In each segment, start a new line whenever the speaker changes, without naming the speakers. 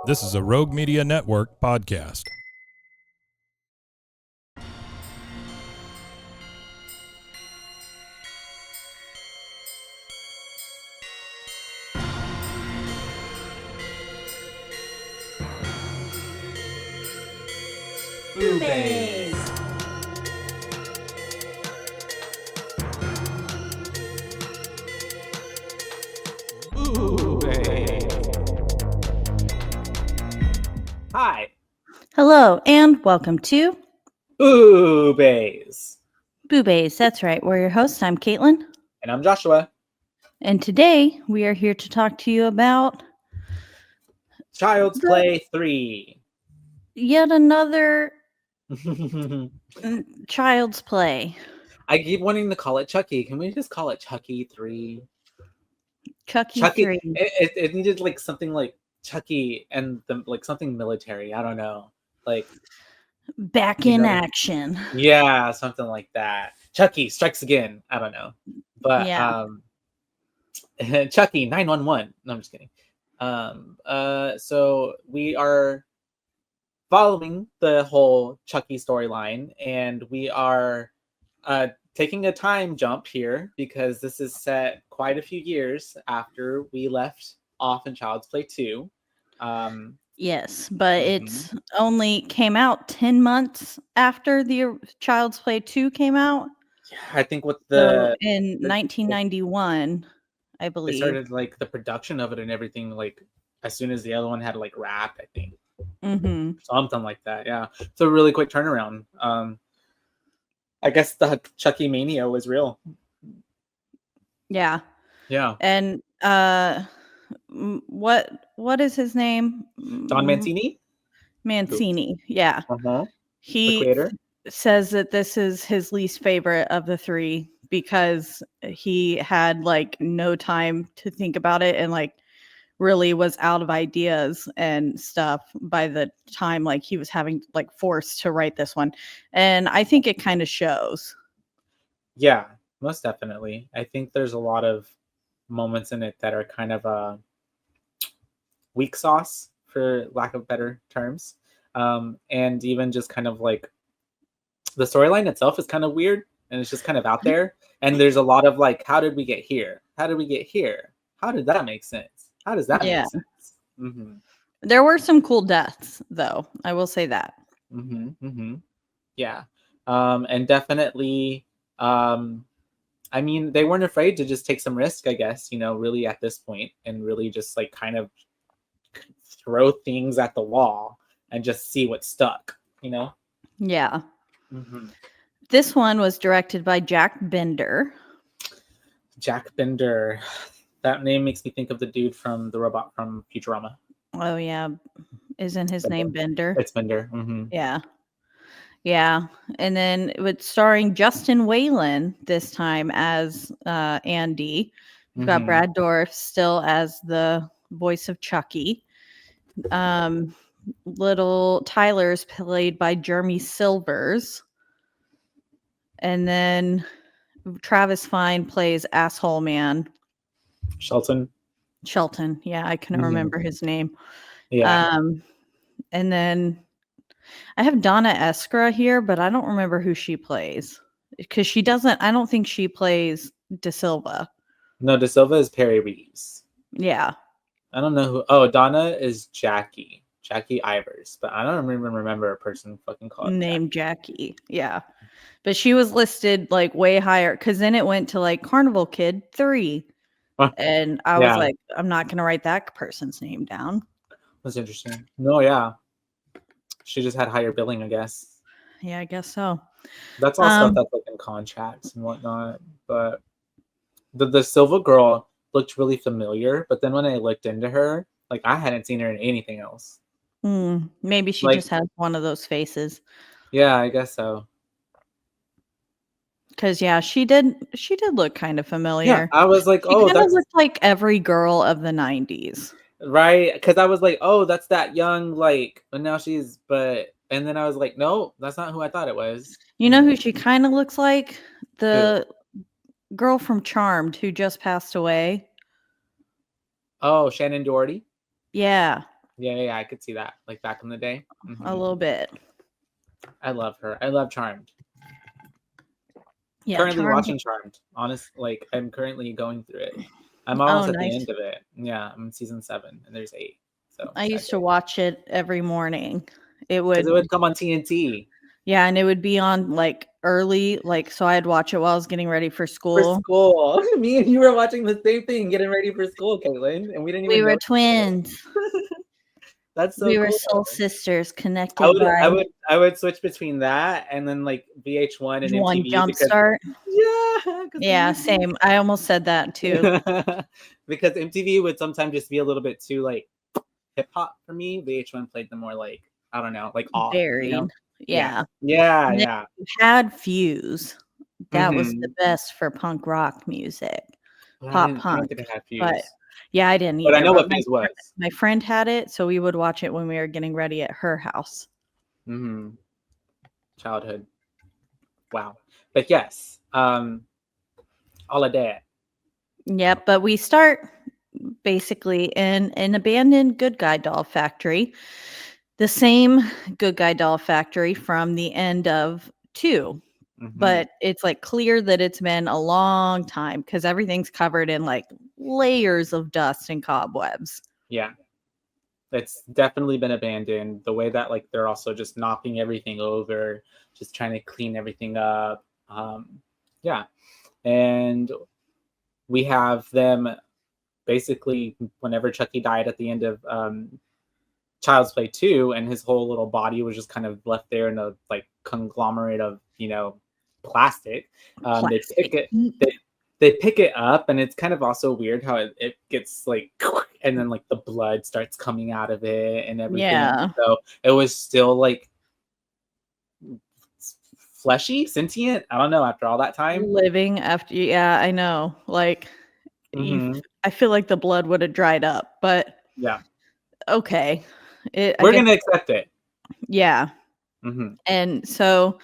This is a Rogue Media Network podcast.
BooBaes. Hi,
Hello, and welcome to
BooBaes.
BooBaes. That's right. We're your hosts. I'm Caitlin.
And I'm Joshua.
And today we are here to talk to you about
Child's Play 3.
yet another Child's Play.
I keep wanting to call it Chucky. Can we just call it Chucky 3?
Chucky 3.
It needed like something like Chucky and like something military. I don't know. Like
Back in action.
Yeah, something like that. Chucky strikes again. I don't know. But
Yeah.
Chucky 911. No, I'm just kidding. So we are following the whole Chucky storyline, and we are taking a time jump here because this is set quite a few years after we left off in Child's Play 2.
Yes, but it's only came out 10 months after the Child's Play 2 came out.
Yeah, I think with
in 1991, I believe.
They started like the production of it and everything like as soon as the other one had like wrapped, I think. Something like that. Yeah, it's a really quick turnaround. I guess the Chucky mania was real.
Yeah. And what is his name?
Don Mancini.
Yeah. He says that this is his least favorite of the three because he had like no time to think about it and like really was out of ideas and stuff by the time like he was having like forced to write this one. And I think it kind of shows.
Yeah, most definitely. I think there's a lot of moments in it that are kind of weak sauce, for lack of better terms. And even just kind of like the storyline itself is kind of weird and it's just kind of out there. And there's a lot of like, how did we get here? How did we get here? How did that make sense? How does that make sense?
There were some cool deaths, though. I will say that.
Yeah. And definitely, I mean, they weren't afraid to just take some risk, I guess, really at this point and really just like kind of throw things at the wall and just see what stuck,
Yeah. This one was directed by Jack Bender.
Jack Bender. That name makes me think of the dude from the robot from Futurama.
Oh, yeah. Isn't his name Bender?
It's Bender.
Yeah. Yeah. And then it's starring Justin Whalen this time as Andy. We've got Brad Dourif still as the voice of Chucky. Little Tyler's played by Jeremy Silvers. And then Travis Fiennes plays Asshole Man.
Shelton.
Yeah, I couldn't remember his name.
Yeah.
And then I have Donna Eskra here, but I don't remember who she plays because I don't think she plays De Silva.
No, De Silva is Perry Reeves.
Yeah.
I don't know who. Oh, Donna is Jackie Ivers, but I don't even remember a person fucking called
named Jackie. Yeah. But she was listed like way higher because then it went to like Carnival Kid 3. And I was like, I'm not going to write that person's name down.
That's interesting. No, yeah. She just had higher billing, I guess.
Yeah, I guess so.
That's all stuff that's like in contracts and whatnot. But the Silva girl looked really familiar. But then when I looked into her, like I hadn't seen her in anything else.
Maybe she just has one of those faces.
Yeah, I guess so.
Because she did look kind of familiar.
Yeah, I was like,
she kind of looked like every girl of the 90s.
Right? Because I was like, oh, that's that young, like, and now and then I was like, no, that's not who I thought it was.
You know who she kind of looks like? The girl from Charmed who just passed away.
Oh, Shannon Doherty?
Yeah.
Yeah, I could see that. Like back in the day.
A little bit.
I love her. I love Charmed.
Yeah,
Currently
Charmed.
watching Charmed. Like I'm currently going through it. I'm almost at the end of it. Yeah, I'm in season 7 and there's 8. So
I used to watch it every morning. It would
come on TNT.
Yeah, and it would be on like early, like so I'd watch it while I was getting ready for school.
Me and you were watching the same thing, getting ready for school, Caitlin, and we didn't even.
We were twins.
That's so.
We were soul sisters connected.
I would switch between that and then like VH1 and MTV.
Jumpstart. Yeah, same. I almost said that too.
Because MTV would sometimes just be a little bit too like hip hop for me. VH1 played the more like I don't know, like off.
Varied.
You know?
Yeah.
Yeah.
Had Fuse. That was the best for punk rock music. Pop punk. I don't think I had Fuse. But yeah, I didn't either.
But I know what Fuse was.
My friend had it, so we would watch it when we were getting ready at her house.
Childhood. Wow. But yes, all of that.
Yeah, but we start basically in an abandoned good guy doll factory. The same good guy doll factory from the end of 2. But it's like clear that it's been a long time because everything's covered in like layers of dust and cobwebs.
Yeah. It's definitely been abandoned. The way that like they're also just knocking everything over, just trying to clean everything up. Yeah. And we have them basically whenever Chucky died at the end of Child's Play 2, and his whole little body was just kind of left there in a like conglomerate of plastic. They pick it up, and it's kind of also weird how it gets like, and then like the blood starts coming out of it and everything.
Yeah.
So it was still like fleshy, sentient. I don't know. After all that time,
living after, yeah, I know. Like, I feel like the blood would have dried up, but
yeah.
Okay.
We're going to accept it.
Yeah. And so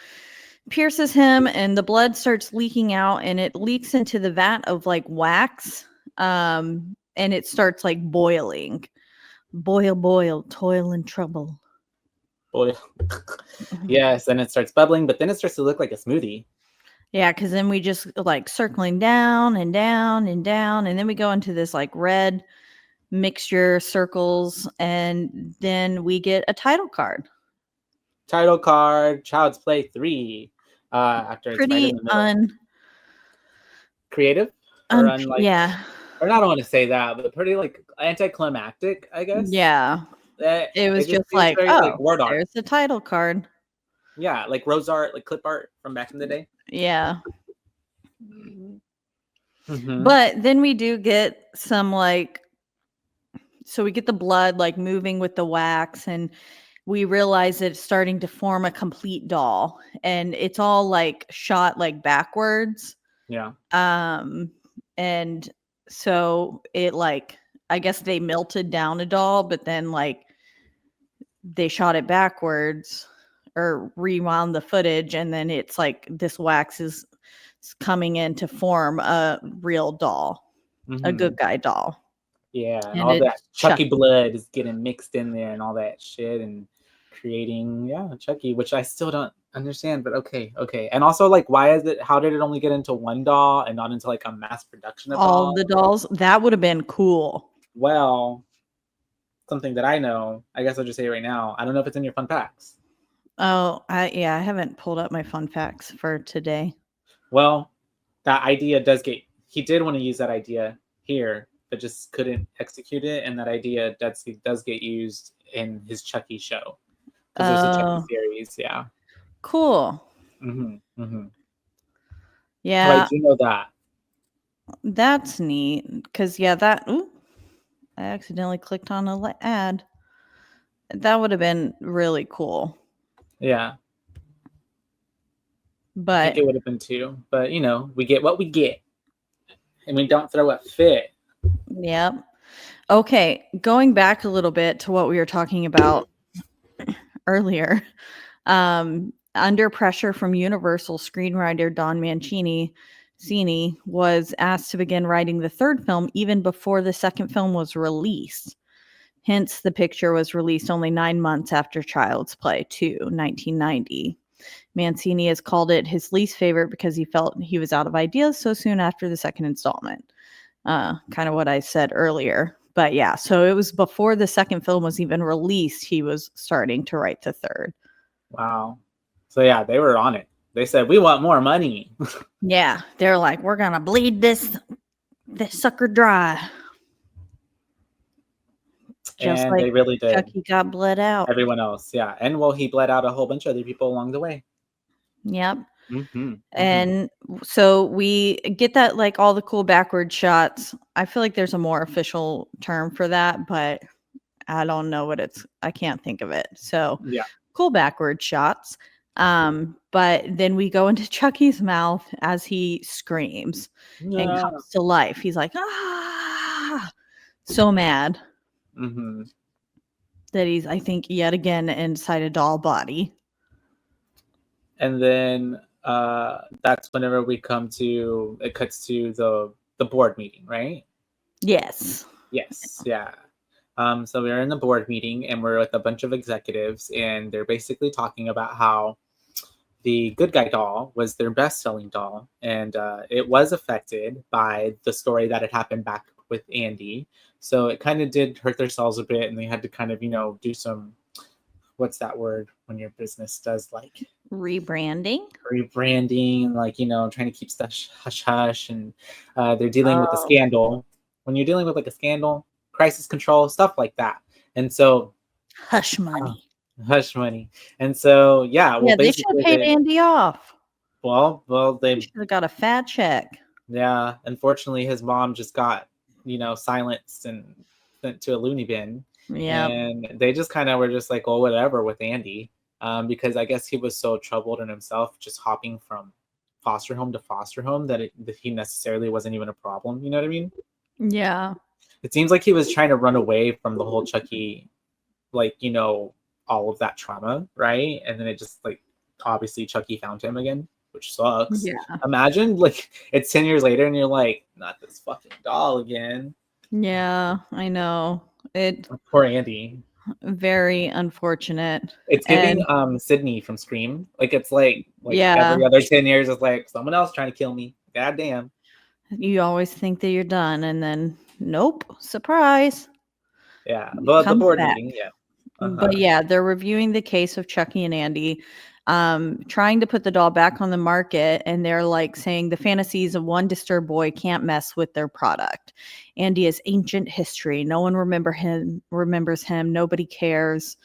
pierces him and the blood starts leaking out and it leaks into the vat of like wax. And it starts like boiling. Boil, toil and trouble.
Boil. Yes. And it starts bubbling, but then it starts to look like a smoothie.
Yeah. Cause then we just like circling down and down and down. And then we go into this like red mixture circles, and then we get a title card.
Child's Play 3. After it's
pretty
right in the creative, or
yeah,
or not. I don't want to say that, but pretty like anticlimactic, I guess.
Yeah, it was just like, very, like word art. There's the title card.
Yeah, like rose art, like clip art from back in the day.
Yeah. But then we do get some like. So we get the blood like moving with the wax, and we realize that it's starting to form a complete doll, and it's all like shot like backwards.
Yeah.
And so it like, I guess they melted down a doll, but then like they shot it backwards or rewound the footage, and then it's like this wax is coming in to form a real doll, a good guy doll.
Yeah, and all that Chucky blood is getting mixed in there and all that shit and creating, Chucky, which I still don't understand, but okay. And also, like, how did it only get into one doll and not into like a mass production of
all the dolls? That would have been cool.
Well, something that I know, I guess I'll just say it right now. I don't know if it's in your fun facts.
Oh, I haven't pulled up my fun facts for today.
Well, that idea he did want to use that idea here, but just couldn't execute it, and that idea does get used in his Chucky show. Because there's a Chucky series, yeah.
Cool. Yeah.
So I do know that.
That's neat. Because I accidentally clicked on an ad. That would have been really cool.
Yeah.
But
I think it would have been too. But we get what we get. And we don't throw a fit.
Yep. Okay, going back a little bit to what we were talking about earlier. Under pressure from Universal, screenwriter Don Mancini was asked to begin writing the third film even before the second film was released, Hence, the picture was released only 9 months after Child's Play 2, 1990. Mancini has called it his least favorite because he felt he was out of ideas so soon after the second installment. Kind of what I said earlier. But yeah, so it was before the second film was even released, he was starting to write the third.
Wow. So yeah, they were on it. They said, we want more money.
Yeah, they're like, we're going to bleed this sucker dry. Just
and
like
they really did.
Chucky got bled out.
Everyone else, yeah. And well, he bled out a whole bunch of other people along the way.
Yep.
Mm-hmm.
And so we get that, like, all the cool backward shots. I feel like there's a more official term for that, but I don't know what I can't think of it. So
yeah,
cool backward shots. But then we go into Chucky's mouth as he screams and comes to life. He's like, ah, so mad that he's, I think, yet again inside a doll body.
And then that's whenever we come to, it cuts to the board meeting, right?
Yes.
Yeah. So we're in the board meeting and we're with a bunch of executives and they're basically talking about how the good guy doll was their best-selling doll, and it was affected by the story that had happened back with Andy. So it kind of did hurt their sales a bit, and they had to kind of, do some, what's that word when your business does, like
rebranding,
like, trying to keep stuff hush hush, and they're dealing with a scandal. When you're dealing with like a scandal, crisis control, stuff like that. And so
hush money.
And so yeah, well,
they should have paid Andy off.
Well, they
should have got a fat check.
Yeah, unfortunately, his mom just got silenced and sent to a loony bin. Yeah, and they just kind of were just like, well, whatever with Andy, because I guess he was so troubled in himself, just hopping from foster home to foster home, that he necessarily wasn't even a problem. You know what I mean?
Yeah.
It seems like he was trying to run away from the whole Chucky, like, all of that trauma, right? And then it just, like, obviously Chucky found him again, which sucks.
Yeah.
Imagine, like, it's 10 years later and you're like, not this fucking doll again.
Yeah, I know.
Poor Andy.
Very unfortunate.
It's giving Sydney from Scream. Like, it's like every other 10 years it's like someone else trying to kill me. God damn.
You always think that you're done and then nope, surprise.
Yeah, but the board meeting, yeah.
But yeah, they're reviewing the case of Chucky and Andy, trying to put the doll back on the market, and they're like saying the fantasies of one disturbed boy can't mess with their product. Andy has ancient history. No one remembers him. Nobody cares.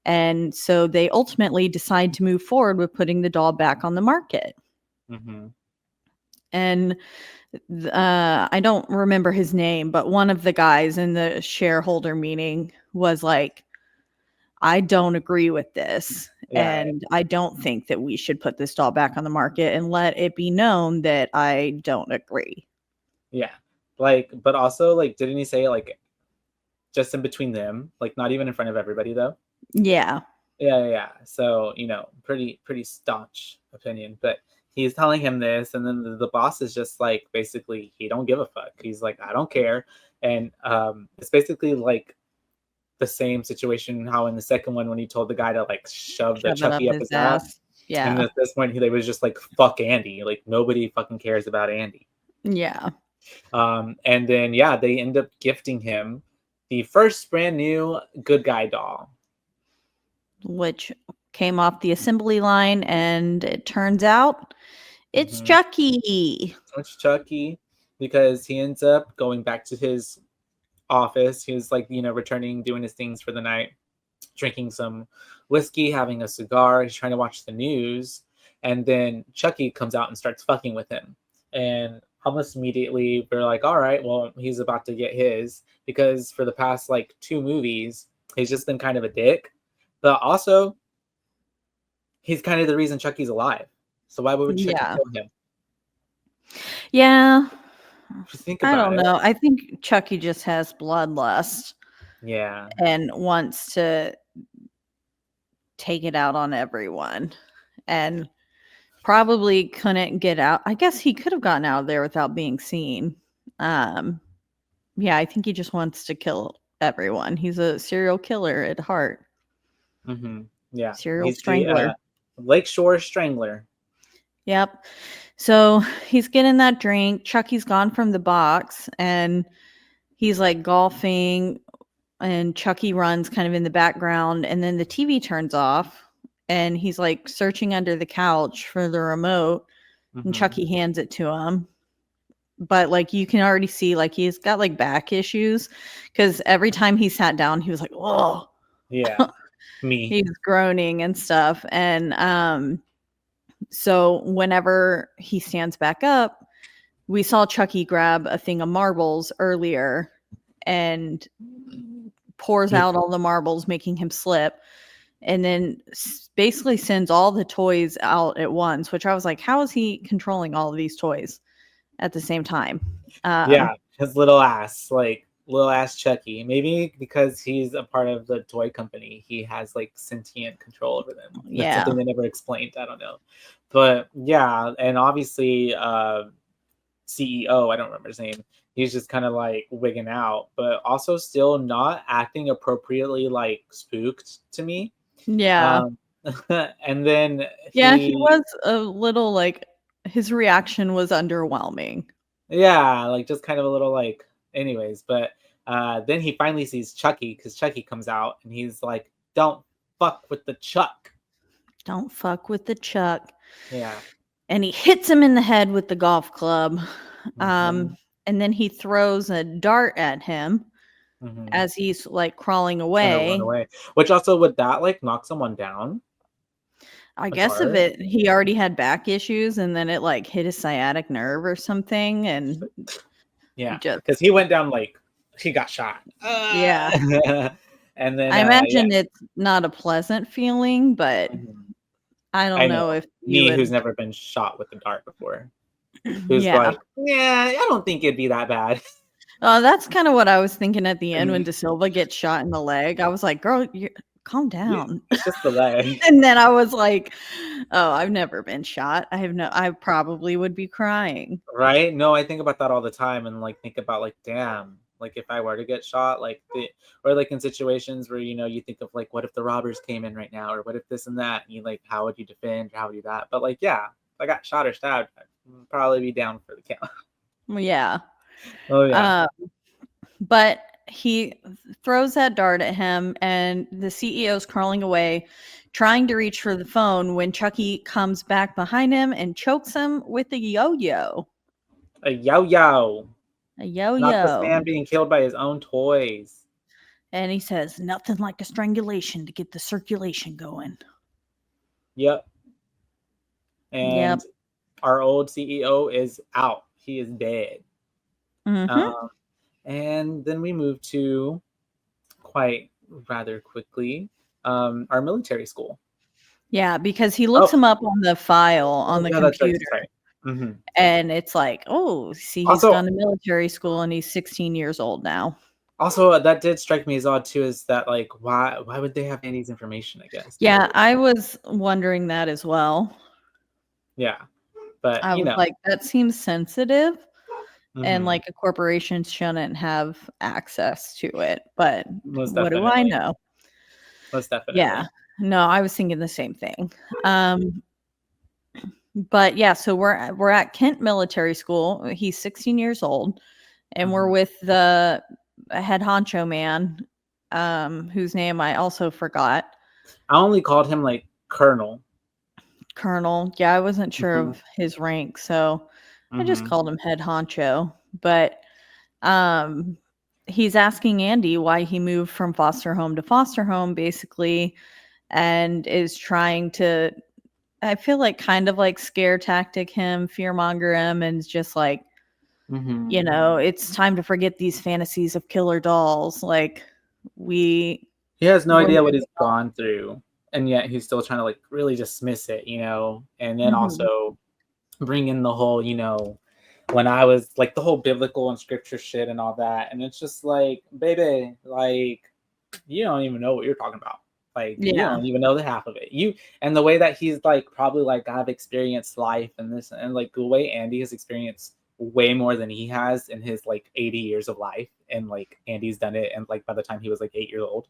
And so they ultimately decide to move forward with putting the doll back on the market. And I don't remember his name, but one of the guys in the shareholder meeting was like, I don't agree with this. Yeah. And I don't think that we should put this doll back on the market, and let it be known that I don't agree. Yeah.
Like, but also, like, didn't he say, like, just in between them, like, not even in front of everybody though?
Yeah.
Yeah. So, pretty staunch opinion, but he's telling him this, and then the boss is just like, basically, he don't give a fuck. He's like, I don't care. And it's basically like the same situation how in the second one when he told the guy to like shove the Chucky up his ass. Yeah. And at this point he was just like, fuck Andy. Like, nobody fucking cares about Andy.
Yeah.
And then they end up gifting him the first brand new good guy doll,
which came off the assembly line, and it turns out it's Chucky.
It's Chucky, because he ends up going back to his office. He was like, returning, doing his things for the night, drinking some whiskey, having a cigar. He's trying to watch the news, and then Chucky comes out and starts fucking with him. And almost immediately we're like, all right, well, he's about to get his, because for the past like 2 movies he's just been kind of a dick, but also he's kind of the reason Chucky's alive. So why would Chucky kill him?
Yeah.
Think about
I don't know. I think Chucky just has bloodlust.
Yeah.
And wants to take it out on everyone. And probably couldn't get out. I guess he could have gotten out of there without being seen. Yeah, I think he just wants to kill everyone. He's a serial killer at heart.
Yeah.
Serial
He's
strangler.
the Lakeshore Strangler.
Yep. So he's getting that drink. Chucky's gone from the box and he's like golfing, and Chucky runs kind of in the background, and then the TV turns off and he's like searching under the couch for the remote, and Chucky hands it to him. But like you can already see like he's got like back issues, because every time he sat down he was like, oh
yeah, me.
He's groaning and stuff. And so whenever he stands back up, we saw Chucky grab a thing of marbles earlier and pours out all the marbles, making him slip, and then basically sends all the toys out at once, which I was like, how is he controlling all of these toys at the same time?
Yeah, his little ass Chucky. Maybe because he's a part of the toy company, he has like sentient control over them. That's
Yeah.
something they never explained. I don't know. But yeah, and obviously CEO, I don't remember his name. He's just kind of like wigging out, but also still not acting appropriately like spooked to me.
Yeah.
And then
he was a little like, his reaction was underwhelming.
Yeah, like just kind of a little like anyways, but then he finally sees Chucky, because Chucky comes out and he's like, don't fuck with the Chuck.
Don't fuck with the Chuck.
Yeah.
And he hits him in the head with the golf club. And then he throws a dart at him as he's like crawling away.
Which also, would that like knock someone down?
I guess if he already had back issues and then it like hit his sciatic nerve or something, and
yeah, because he went down like he got shot.
Yeah.
And then
I imagine it's not a pleasant feeling, but I don't know if
who's never been shot with a dart before. Who's like, yeah, I don't think it'd be that bad.
That's kind of what I was thinking at the end when De Silva gets shot in the leg. I was like, girl, calm down.
It's just the leg.
And then I was like, oh, I've never been shot. I probably would be crying.
Right? No, I think about that all the time, and like think about like, damn, like if I were to get shot, like or like in situations where, you know, you think of like, what if the robbers came in right now, or what if this and that, and you like, how would you defend, or how would you that? But like, yeah, if I got shot or stabbed, I'd probably be down for the count.
Yeah.
Oh yeah.
But he throws that dart at him, and the CEO's crawling away, trying to reach for the phone, when Chucky comes back behind him and chokes him with a yo-yo.
A yo-yo.
A yo-yo.
Not this man being killed by his own toys.
And he says, nothing like a strangulation to get the circulation going.
Yep. And our old CEO is out. He is dead. And then we move to, quite rather quickly, our military school. Yeah,
because he looks him up on the file on the computer.
That's right.
And it's like, oh, see, he's gone to military school and he's 16 years old now.
Also, that did strike me as odd too, is that like, why would they have Andy's information, I guess?
Yeah, I was wondering that as well.
Yeah. But
I was like, that seems sensitive. And like a corporation shouldn't have access to it, but what do I know?
Most definitely.
Yeah, no, I was thinking the same thing. But yeah, so we're at Kent Military School. He's 16 years old, and we're with the head honcho man, whose name I also forgot.
I only called him like Colonel.
Yeah, I wasn't sure of his rank, so I just called him head honcho. But he's asking Andy why he moved from foster home to foster home, basically, and is trying to, I feel like, kind of like scare tactic him, fearmonger him, and just like, you know, it's time to forget these fantasies of killer dolls. Like, he
has no idea what he's gone through, and yet he's still trying to like really dismiss it, you know, and then also bring in the whole, you know, when I was like the whole biblical and scripture shit and all that. And it's just like, baby, like, you don't even know what you're talking about. Like, you don't even know the half of it. And the way that he's like, probably like, I've experienced life and this, and like the way Andy has experienced way more than he has in his like 80 years of life, and like Andy's done it, and like by the time he was like 8 years old,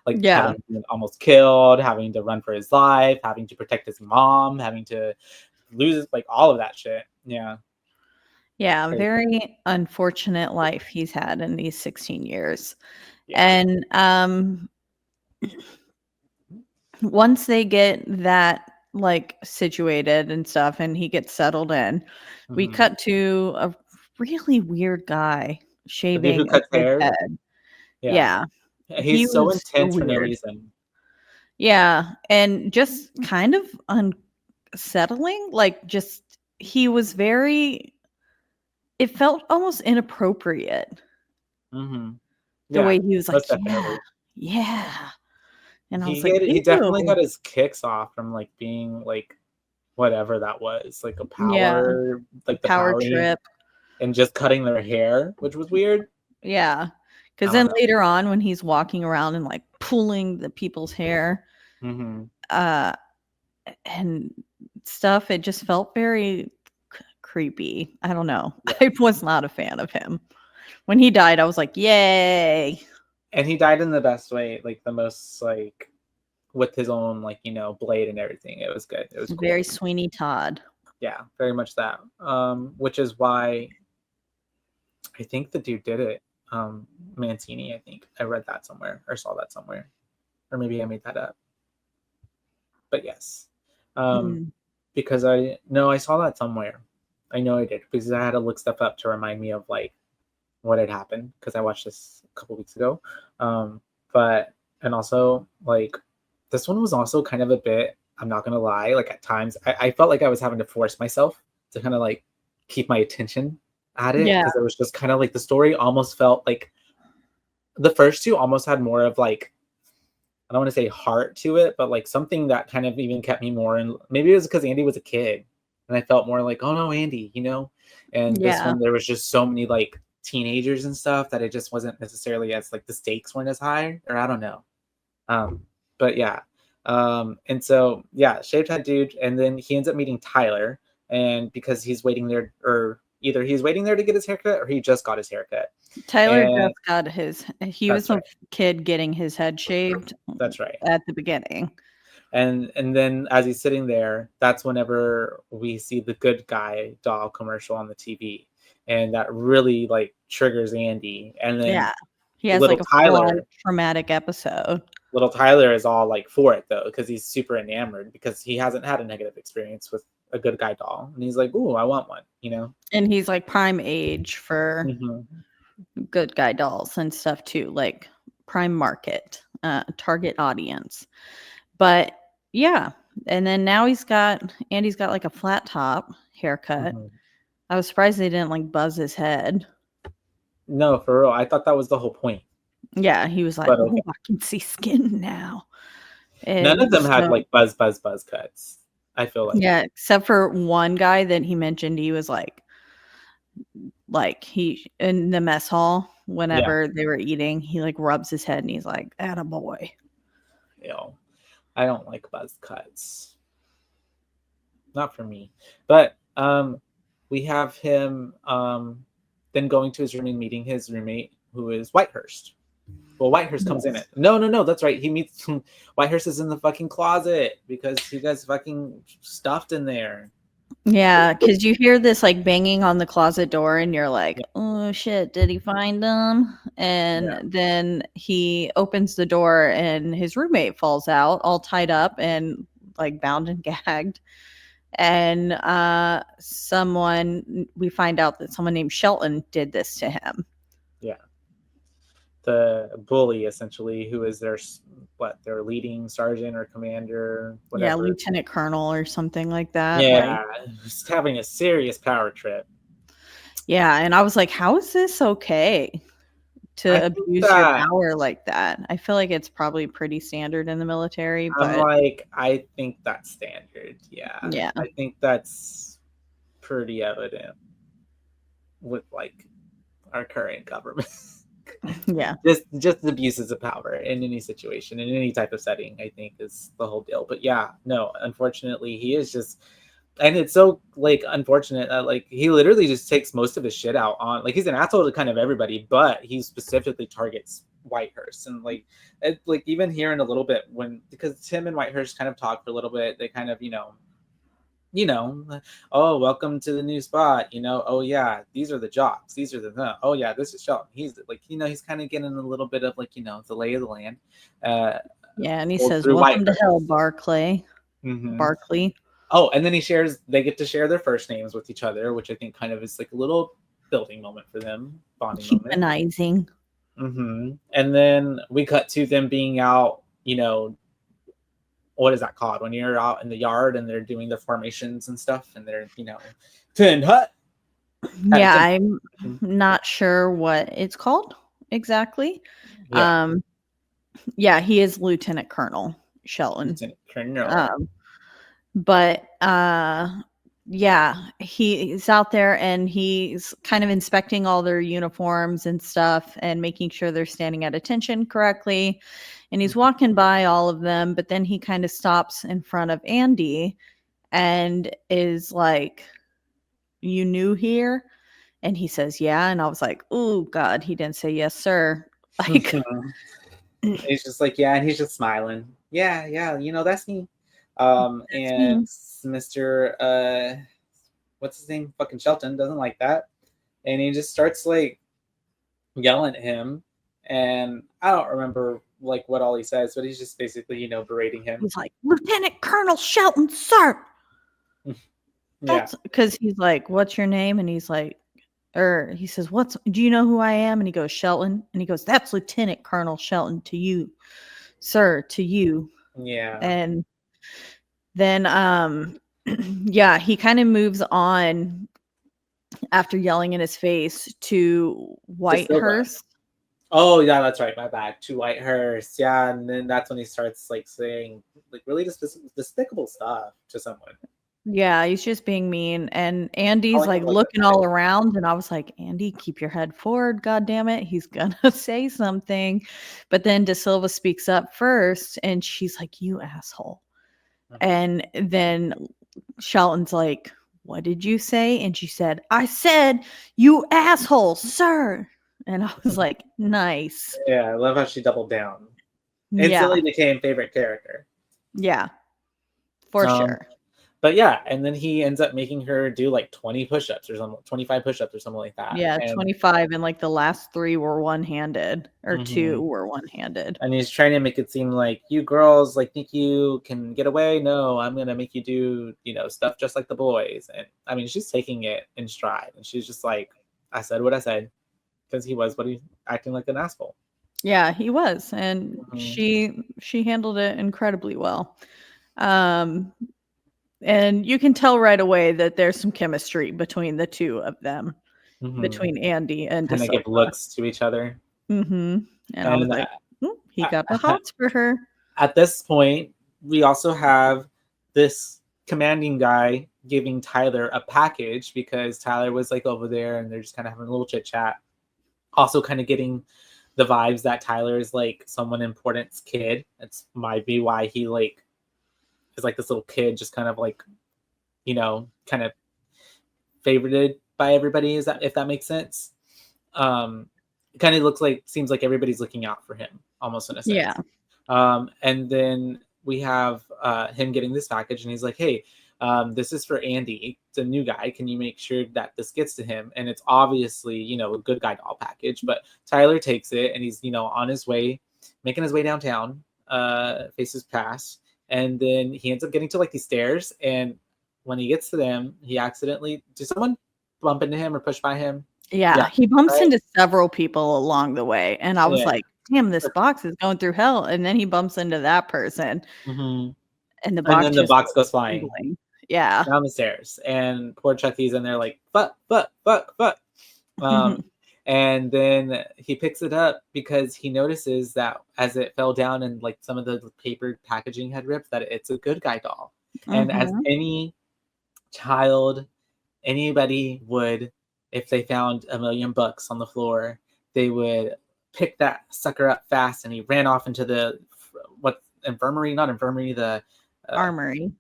like
Yeah.
having been almost killed, having to run for his life, having to protect his mom, having to lose like all of that shit. Yeah.
Yeah,
Crazy.
very unfortunate life he's had in these 16 years.
Yeah.
And once they get that like situated and stuff and he gets settled in, we cut to a really weird guy
The dude who
shaving a
cuts
kid's
hair.
head.
Yeah.
Yeah. He
He's so
was so
intense for no
weird.
reason.
Yeah, and just kind of unsettling, like just he was very it felt almost inappropriate
Mm-hmm.
the
Yeah,
way he was like,
most
"Yeah,
definitely.
yeah." And I was like,
He definitely
"Ew."
got his kicks off from like being like whatever that was, like a
Yeah,
power, like the
power
powering
trip.
and just cutting their hair, which was weird.
Yeah,
I
because
don't
then
know.
later on when he's walking around and, like, pulling the people's hair,
Mm-hmm.
uh, and stuff, it just felt very creepy. I don't know.
Yeah.
I was not a fan of him. When he died, I was like, "Yay."
And he died in the best way, like the most like with his own like, blade and everything. It was good. It was cool.
Very Sweeney Todd.
Yeah, very much that. Which is why I think the dude did it. Mancini, I think. I read that somewhere or saw that somewhere. Or maybe I made that up. But yes.
Mm.
Because I saw that somewhere. I know I did because I had to look stuff up to remind me of like what had happened because I watched this a couple weeks ago. But and also like this one was also kind of a bit, I'm not gonna lie, like at times I felt like I was having to force myself to kind of like keep my attention at it
Yeah.
because it was just kind of like the story almost felt like the first two almost had more of like, I don't want to say heart to it, but like something that kind of even kept me more. And maybe it was because Andy was a kid and I felt more like, oh no, Andy, And this
Yeah.
one, there was just so many like teenagers and stuff that it just wasn't necessarily as like the stakes weren't as high, or I don't know. But yeah. And so yeah, shaved head dude, and then he ends up meeting Tyler, and because he's waiting there, or either he's waiting there to get his haircut or he just got his haircut.
Tyler
And
just got he was
that's
a
right.
kid getting his head shaved
That's right.
at the beginning.
And then as he's sitting there, that's whenever we see the good guy doll commercial on the TV. And that really like triggers Andy. And then
Yeah. He has
little
like a full-on
Tyler,
traumatic episode.
is all like for it though, because he's super enamored because he hasn't had a negative experience with a good guy doll. And he's like, ooh, I want one.
And he's like prime age for
Mm-hmm.
good guy dolls and stuff too, like prime market, target audience. But yeah, and then now Andy's got like a flat top haircut.
Mm-hmm.
I was surprised they didn't like buzz his head.
No, for real. I thought that was the whole point.
Yeah, he was like,
But
"Oh,
okay.
I can see skin now."
None of them had
So,
like buzz cuts, I feel like.
yeah, except for one guy that he mentioned, he was like he in the mess hall whenever they were eating, he like rubs his head and he's like, "Attaboy."
I don't like buzz cuts. Not for me. But we have him then going to his room and meeting his roommate, who is Whitehurst. Well, Whitehurst comes in it. No, that's right. He meets Whitehurst is in the fucking closet because he gets fucking stuffed in there.
Yeah, because you hear this like banging on the closet door and you're like, oh shit, did he find them? And then he opens the door and his roommate falls out all tied up and like bound and gagged. And we find out that someone named Shelton did this to him.
Yeah. The bully, essentially, who is their leading sergeant or commander, whatever.
Yeah, lieutenant colonel or something like that.
Yeah, just having a serious power trip.
Yeah, and I was like, how is this okay to abuse your power like that? I feel like it's probably pretty standard in the military. But
I think that's standard. Yeah. I think that's pretty evident with like our current government.
Yeah.
Just abuses of power in any situation, in any type of setting, I think is the whole deal. But yeah, no, unfortunately, he is just And it's so like unfortunate that like he literally just takes most of his shit out on like he's an asshole to kind of everybody, but he specifically targets Whitehurst. And like like even hearing a little bit when because Tim and Whitehurst kind of talk for a little bit, they kind of oh, welcome to the new spot, oh yeah, these are the jocks, these are oh yeah, this is Shelton, he's like he's kind of getting a little bit of like the lay of the land.
Yeah, and he says, "Welcome to hell, Barclay." Barkley.
Oh, and then they get to share their first names with each other, which I think kind of is like a little building moment for them, bonding
humanizing
moment. And then we cut to them being out, what is that called? When you're out in the yard and they're doing the formations and stuff and they're, tin hut.
Yeah, I'm not sure what it's called exactly. Yeah. Yeah, he is Lieutenant Colonel Shelton.
Lieutenant Colonel.
But yeah, he's out there and he's kind of inspecting all their uniforms and stuff and making sure they're standing at attention correctly. And he's walking by all of them, but then he kind of stops in front of Andy and is like, "You new here?" And he says, "Yeah." And I was like, "Oh God, he didn't say yes, sir." Like
he's just like, yeah, and he's just smiling. Yeah, that's me. And Mr. What's his name? Fucking Shelton doesn't like that. And he just starts like yelling at him. And I don't remember like what all he says, but he's just basically, berating him.
He's like, "Lieutenant Colonel Shelton, sir." That's because he's like, "What's your name?" And he's like, or he says, "Do you know who I am?" And he goes, "Shelton." And he goes, "That's Lieutenant Colonel Shelton to you, sir, to you."
Yeah.
And then, yeah, he kind of moves on after yelling in his face to Whitehurst.
Oh, yeah, that's right. My bad. To Whitehurst. Yeah. And then that's when he starts like saying like really despicable stuff to someone.
Yeah, he's just being mean. And Andy's like looking all around. And I was like, "Andy, keep your head forward. God damn it. He's going to say something." But then De Silva speaks up first and she's like, "You asshole." And then Shelton's like, "What did you say?" And she said, "I said, you asshole, sir." And I was like, nice.
Yeah, I love how she doubled down. Instantly became favorite character.
Yeah, for sure.
But yeah, and then he ends up making her do like 20 push-ups or something, 25 push-ups or something like that.
Yeah, 25, and like the last 3 were one-handed, or 2 were one-handed.
And he's trying to make it seem like you girls like think you can get away. No, I'm gonna make you do stuff just like the boys. And I mean, she's taking it in stride, and she's just like, "I said what I said," because he was acting like an asshole.
Yeah, he was, and she handled it incredibly well. And you can tell right away that there's some chemistry between the two of them, between Andy and
De Silva. Give looks to each other.
And I was like, he got the hots for her.
At this point, we also have this commanding guy giving Tyler a package because Tyler was like over there and they're just kind of having a little chit chat. Also kind of getting the vibes that Tyler is like someone important's kid. That's might be why he like is like this little kid, just kind of like, kind of favorited by everybody. If that makes sense? It kind of seems like everybody's looking out for him, almost in a sense.
Yeah.
And then we have him getting this package, and he's like, "Hey, this is for Andy. It's a new guy. Can you make sure that this gets to him?" And it's obviously, a good guy doll package, but Tyler takes it and he's, on his way, making his way downtown, faces past. And then he ends up getting to like these stairs. And when he gets to them, he accidentally, did someone bump into him or push by him?
Yeah, he bumps into several people along the way. And I was like, damn, this box is going through hell. And then he bumps into that person. And the box
goes flying.
Yeah.
Down the stairs. And poor Chucky's in there like, fuck. And then he picks it up because he notices that as it fell down and like some of the paper packaging had ripped, that it's a good guy doll. And as any child, anybody would, if they found $1 million on the floor, they would pick that sucker up fast. And he ran off into the not infirmary, the
armory,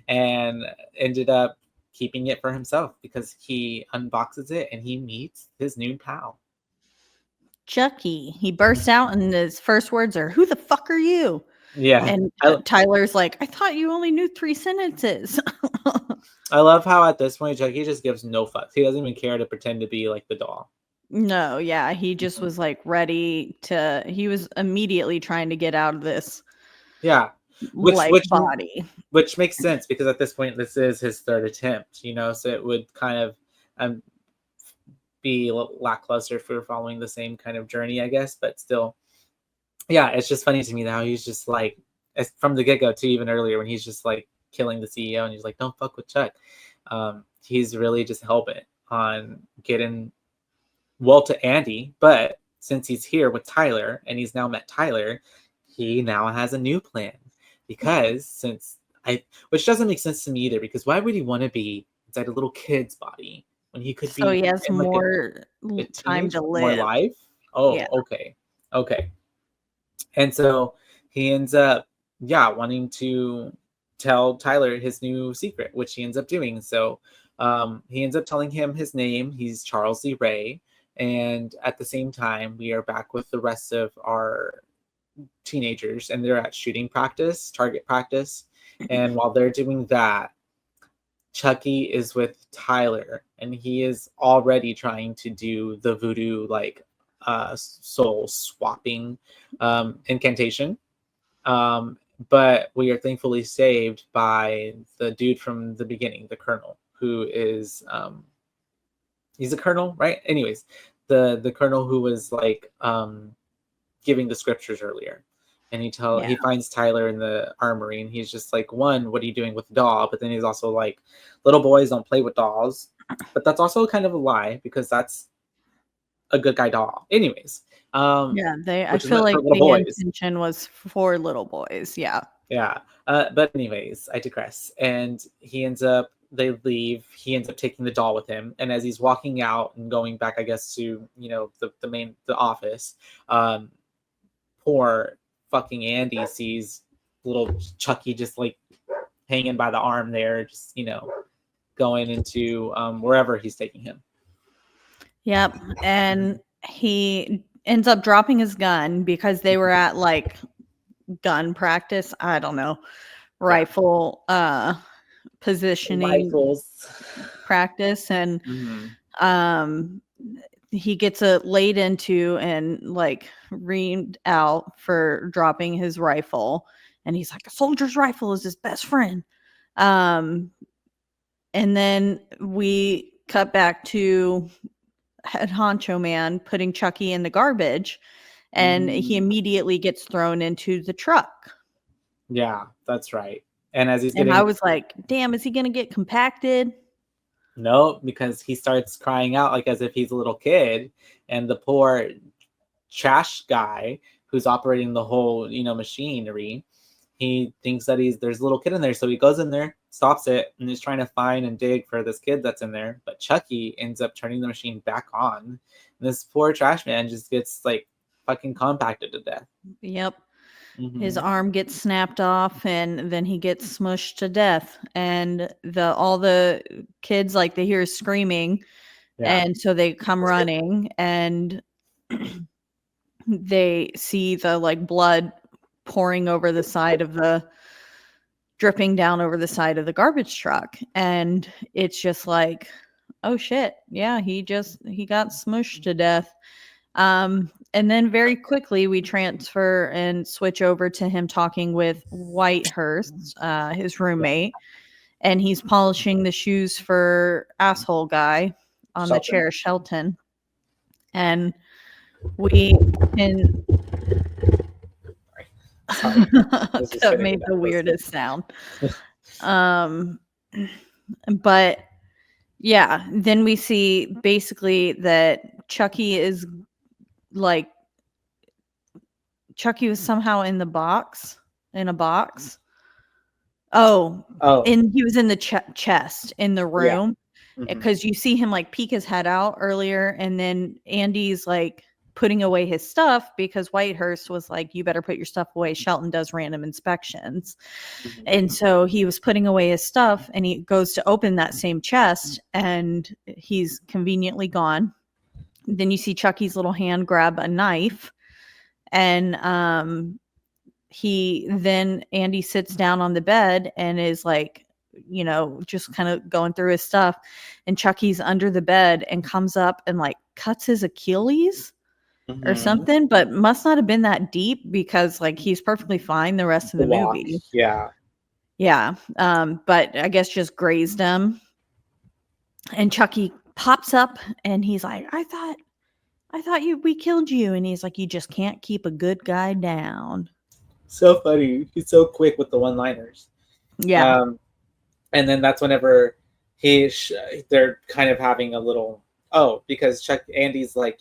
and ended up keeping it for himself because he unboxes it and he meets his new pal,
Chucky. He bursts out and his first words are, "Who the fuck are you?"
Yeah.
And Tyler's like, "I thought you only knew 3 sentences."
I love how at this point Chucky just gives no fucks. He doesn't even care to pretend to be like the doll.
No, yeah, he just was like ready to. He was immediately trying to get out of this.
Yeah,
body,
which makes sense because at this point this is his third attempt, so it would kind of be lackluster for following the same kind of journey, I guess. But still, yeah, it's just funny to me how he's just like from the get-go too, even earlier when he's just like killing the CEO and he's like, "Don't fuck with Chuck." He's really just hell-bent on getting to Andy, but since he's here with Tyler and he's now met Tyler, he now has a new plan because which doesn't make sense to me either, because why would he want to be inside a little kid's body when he could
so
be
he has more time to live,
more life? Oh, yeah. Okay. And so he ends up wanting to tell Tyler his new secret, which he ends up doing. So he ends up telling him his name. He's Charles Lee Ray. And at the same time, we are back with the rest of our teenagers, and they're at shooting practice, target practice. And while they're doing that, Chucky is with Tyler, and he is already trying to do the voodoo soul swapping incantation. But we are thankfully saved by the dude from the beginning, the Colonel, who is he's a colonel, right? Anyways, the colonel who was like giving the scriptures earlier, and he finds Tyler in the armory, and he's just like, "One, what are you doing with the doll?" But then he's also like, "Little boys don't play with dolls," but that's also kind of a lie because that's a good guy doll. Anyways,
I feel like the intention was for little boys. Yeah.
But anyways, I digress. And they leave. He ends up taking the doll with him, and as he's walking out and going back, I guess, to the office, poor fucking Andy sees little Chucky just like hanging by the arm there, just going into wherever he's taking him.
Yep. And he ends up dropping his gun because they were at like gun practice. I don't know. Rifle positioning practice. And he gets laid into and like reamed out for dropping his rifle. And he's like, "A soldier's rifle is his best friend." And then we cut back to head honcho man putting Chucky in the garbage, and he immediately gets thrown into the truck.
Yeah, that's right. And
I was like, damn, is he gonna get compacted?
No, because he starts crying out like as if he's a little kid, and the poor trash guy who's operating the whole machinery, he thinks that there's a little kid in there, so he goes in there, stops it, and is trying to find and dig for this kid that's in there. But Chucky ends up turning the machine back on, and this poor trash man just gets like fucking compacted to death.
Yep. His arm gets snapped off, and then he gets smushed to death. And all the kids, like, they hear screaming, and so they come running, and they see the like blood pouring over the side of dripping down over the side of the garbage truck. And it's just like, oh shit, yeah, he got smushed to death. And then very quickly we transfer and switch over to him talking with Whitehurst, his roommate, and he's polishing the shoes for asshole guy on the chair, Shelton. And we can that made the weirdest sound. But yeah, then we see basically that Chucky was somehow in a box. Oh, and he was in the chest in the room, because you see him like peek his head out earlier, and then Andy's like putting away his stuff because Whitehurst was like, you better put your stuff away. Shelton does random inspections. Mm-hmm. And so he was putting away his stuff, and he goes to open that same chest, and he's conveniently gone. Then you see Chucky's little hand grab a knife, and Andy sits down on the bed and is like, just kind of going through his stuff, and Chucky's under the bed and comes up and like cuts his Achilles or something, but must not have been that deep because like he's perfectly fine the rest of the movie. Yeah. But I guess just grazed him. And Chucky pops up and he's like, I thought we killed you. And he's like, you just can't keep a good guy down.
So funny. He's so quick with the one-liners.
Yeah.
And then that's whenever they're kind of having a little, because Andy's like,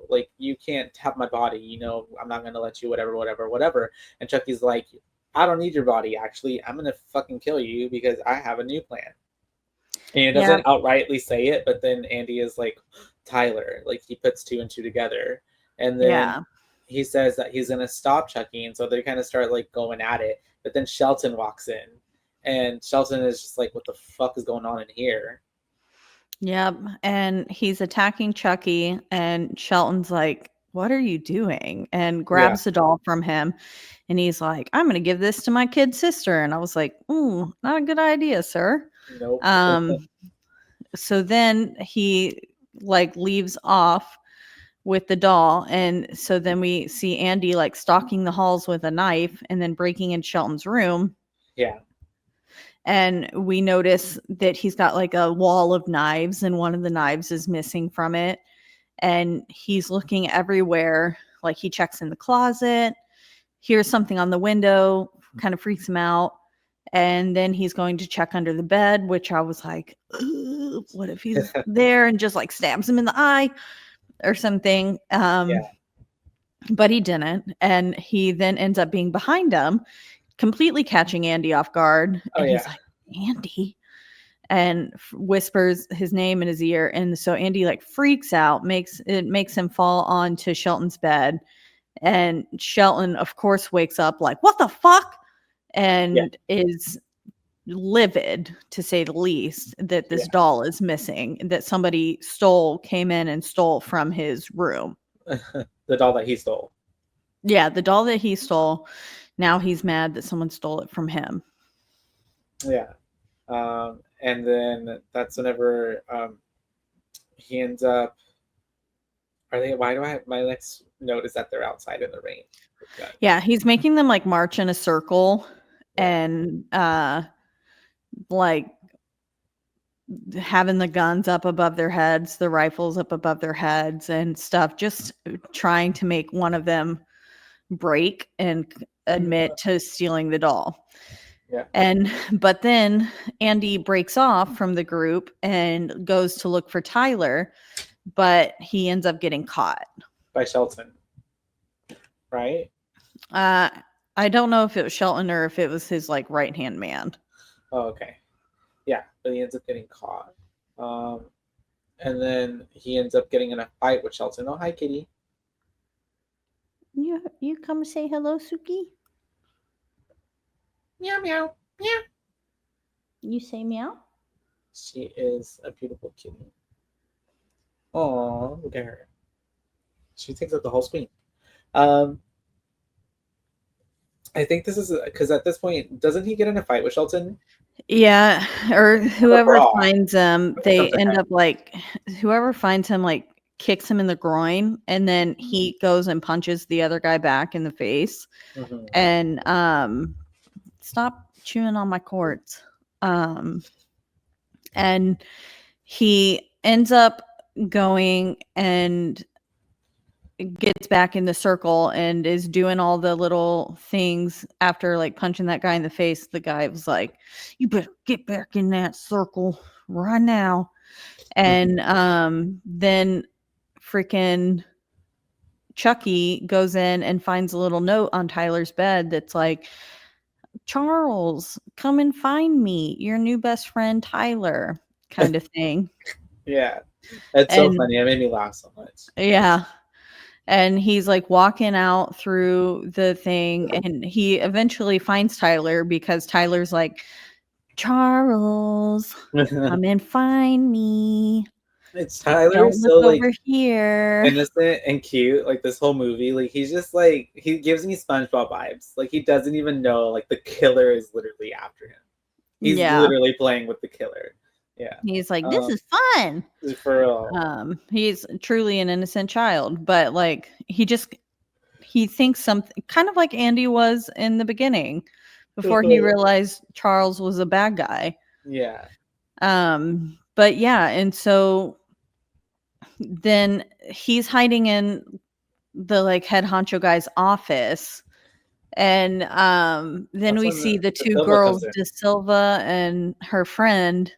like, you can't have my body, I'm not going to let you, whatever. And Chucky's like, I don't need your body, actually. I'm going to fucking kill you because I have a new plan. And he doesn't outrightly say it, but then Andy is like, Tyler, like he puts 2 and 2 together. And then he says that he's going to stop Chucky. And so they kind of start like going at it. But then Shelton walks in. And Shelton is just like, what the fuck is going on in here?
Yep. And he's attacking Chucky, and Shelton's like, what are you doing? And grabs the doll from him. And he's like, I'm going to give this to my kid sister. And I was like, ooh, not a good idea, sir.
Nope.
So then he like leaves off with the doll. And so then we see Andy like stalking the halls with a knife and then breaking in Shelton's room.
Yeah.
And we notice that he's got like a wall of knives, and one of the knives is missing from it. And he's looking everywhere. Like he checks in the closet, hears something on the window, kind of freaks him out. And then he's going to check under the bed, which I was like, what if he's there and just like stabs him in the eye or something? But he didn't. And he then ends up being behind him, completely catching Andy off guard. And he's like, Andy, and whispers his name in his ear. And so Andy like freaks out, makes him fall onto Shelton's bed. And Shelton, of course, wakes up like, what the fuck? And is livid, to say the least, that this doll is missing, that somebody came in and stole from his room.
The doll that he stole.
Yeah, the doll that he stole. Now he's mad that someone stole it from him.
Yeah. And then that's whenever he ends up. Why do I have my next note is that they're outside in the rain?
Yeah, he's making them like march in a circle and like having the guns up above their heads, the rifles up above their heads and stuff, just trying to make one of them break and admit to stealing the doll. But then Andy breaks off from the group and goes to look for Tyler, but he ends up getting caught
by Shelton, right?
I don't know if it was Shelton or if it was his like right-hand man.
Oh, okay. Yeah, but he ends up getting caught. And then he ends up getting in a fight with Shelton. Oh, hi, kitty.
You come say hello, Suki?
Meow, meow, meow.
You say meow?
She is a beautiful kitty. Oh, look at her. She takes up the whole screen. I think this is because at this point, doesn't he get in a fight with Shelton?
Yeah, or whoever finds him, they end up like, whoever finds him like kicks him in the groin, and then he goes and punches the other guy back in the face. Mm-hmm. And stop chewing on my cords. And he ends up going and gets back in the circle and is doing all the little things after like punching that guy in the face. The guy was like, you better get back in that circle right now. And then freaking Chucky goes in and finds a little note on Tyler's bed that's like, Charles, come and find me, your new best friend Tyler, kind of thing.
Yeah, that's so funny. It made me laugh so much.
Yeah. And he's like walking out through the thing, and he eventually finds Tyler because Tyler's like, Charles, come and find me.
It's Tyler,
Don't
so
look
like
over here.
innocent and cute, like this whole movie. Like he's just like, he gives me SpongeBob vibes. Like he doesn't even know like the killer is literally after him. He's literally playing with the killer. Yeah.
He's like, this is fun.
For real.
He's truly an innocent child, but like he thinks something kind of like Andy was in the beginning before he realized Charles was a bad guy.
Yeah.
But yeah, and so then he's hiding in the like head honcho guy's office, and then we see the two girls, De Silva and her friend,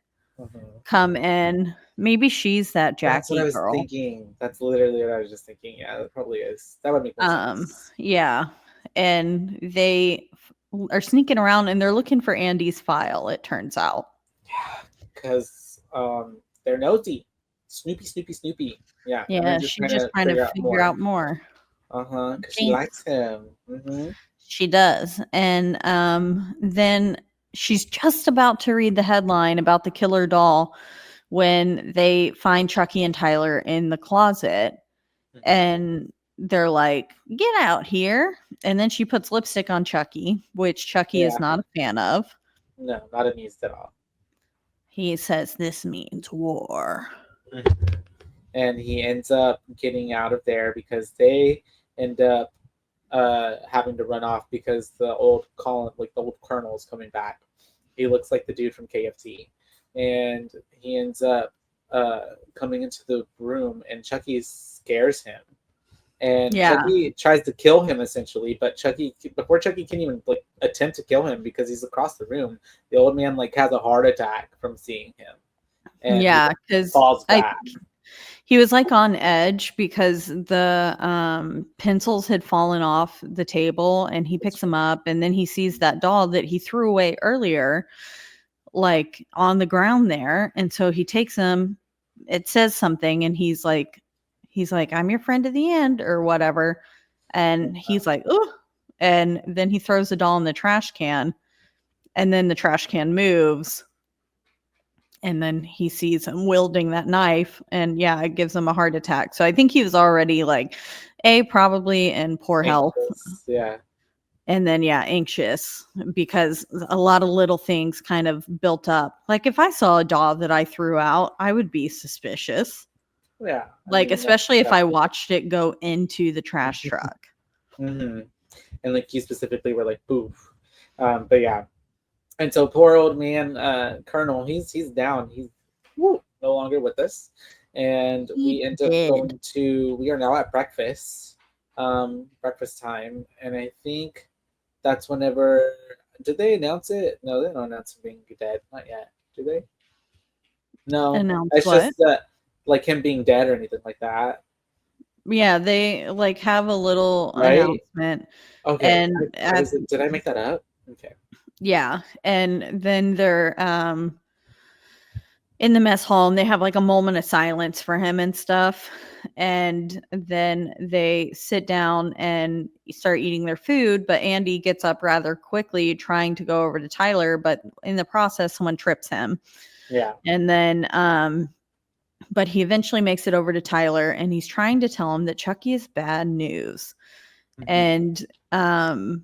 come in. Maybe she's that Jackie
That's what I was
girl.
thinking. That's literally what I was just thinking. Yeah, that probably is. That would make more sense.
Yeah, and they are sneaking around and they're looking for Andy's file, it turns out.
Yeah, because they're nosy. Snoopy. Yeah.
Yeah, she's just trying to figure out more.
Because she likes him. Mm-hmm.
She does. And then she's just about to read the headline about the killer doll when they find Chucky and Tyler in the closet. And they're like, get out here. And then she puts lipstick on Chucky, which Chucky is not a fan of.
No, not amused at all.
He says this means war.
And he ends up getting out of there because they end up having to run off because the old colonel is coming back. He looks like the dude from KFC. And he ends up coming into the room, and Chucky scares him. And Chucky tries to kill him essentially, but before Chucky can even like attempt to kill him because he's across the room, the old man like has a heart attack from seeing him. And
because
falls back.
He was like on edge because the pencils had fallen off the table, and he picks them up, and then he sees that doll that he threw away earlier like on the ground there, and so he takes them. It says something, and he's like, I'm your friend to the end or whatever, and he's like, oh, and then he throws the doll in the trash can, and then the trash can moves, and then he sees him wielding that knife, and it gives him a heart attack. So I think he was already like probably in poor health, and then anxious because a lot of little things kind of built up. Like if I saw a doll that I threw out, I would be suspicious.
Yeah.
Especially if I watched it go into the trash truck.
Mm-hmm. And like you specifically were like, boof. But yeah. And so poor old man, Colonel, he's down. He's no longer with us. And we end up we are now at breakfast time. And I think that's whenever, did they announce it? No, they don't announce him being dead. Not yet. Do they? No. It's just that like him being dead or anything like that.
Yeah, they like have a little announcement.
Okay. And did I make that up? Okay.
Yeah, and then they're in the mess hall, and they have like a moment of silence for him and stuff, and then they sit down and start eating their food, but Andy gets up rather quickly trying to go over to Tyler, but in the process someone trips him.
Yeah.
And then but he eventually makes it over to Tyler, and he's trying to tell him that Chucky is bad news. Mm-hmm. And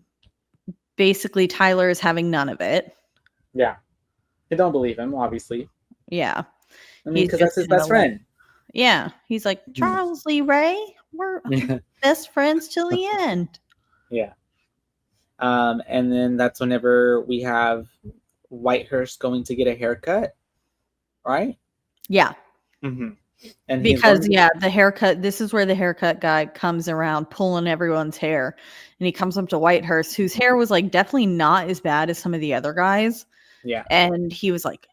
basically Tyler is having none of it.
Yeah. They don't believe him, obviously.
Yeah.
I mean, because that's his best friend.
Yeah. He's like, Charles Lee Ray, we're best friends till the end.
Yeah. And then that's whenever we have Whitehurst going to get a haircut, right?
Yeah.
Mm-hmm.
And because the haircut, this is where the haircut guy comes around pulling everyone's hair, and he comes up to Whitehurst, whose hair was like definitely not as bad as some of the other guys.
Yeah.
And he was like,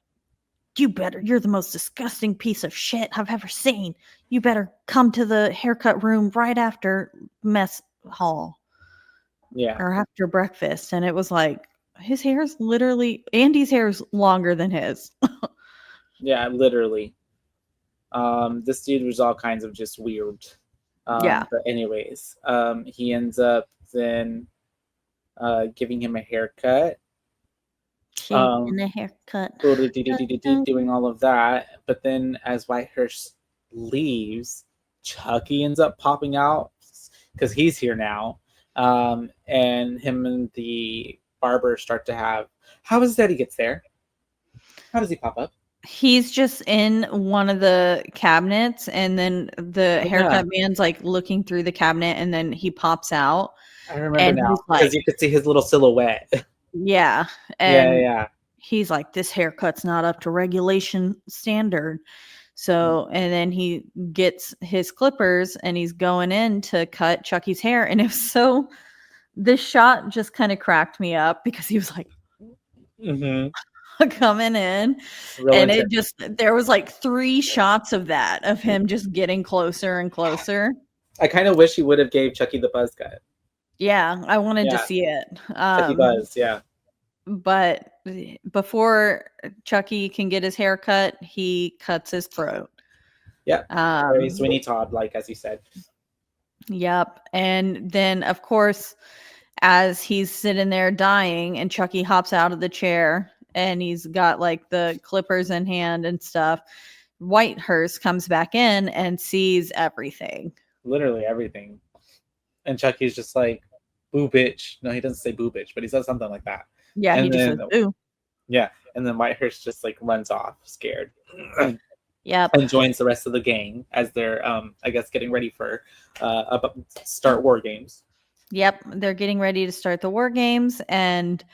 you're the most disgusting piece of shit I've ever seen. You better come to the haircut room right after mess hall.
Yeah.
Or after breakfast. And it was like, his hair is literally, Andy's hair is longer than his.
Yeah, literally. This dude was all kinds of just weird. But anyways, he ends up then giving him a haircut.
And a haircut.
Doing all of that. But then as Whitehurst leaves, Chucky ends up popping out because he's here now. And him and the barber start to have. How is it that he gets there? How does he pop up?
He's just in one of the cabinets, and then the haircut man's like looking through the cabinet, and then he pops out.
I remember now because you could see his little silhouette.
Yeah.
And
he's like, this haircut's not up to regulation standard. So, and then he gets his clippers and he's going in to cut Chucky's hair. And if so, this shot just kind of cracked me up because he was like coming in. And it just, there was like 3 shots of that, of him just getting closer and closer.
I kind of wish he would have gave Chucky the buzz cut.
Yeah, I wanted to see it.
Chucky buzz, yeah.
But before Chucky can get his hair cut, he cuts his throat.
Yeah. Very Sweeney Todd, like as you said.
Yep. And then, of course, as he's sitting there dying, and Chucky hops out of the chair, and he's got like the clippers in hand and stuff, Whitehurst comes back in and sees everything.
Literally everything. And Chucky's just like, boo bitch. No, he doesn't say boo bitch, but he says something like that.
Yeah, and he just says boo.
Yeah, and then Whitehurst just like runs off, scared.
Yep.
And joins the rest of the gang as they're, I guess, getting ready for start war games.
Yep, they're getting ready to start the war games, and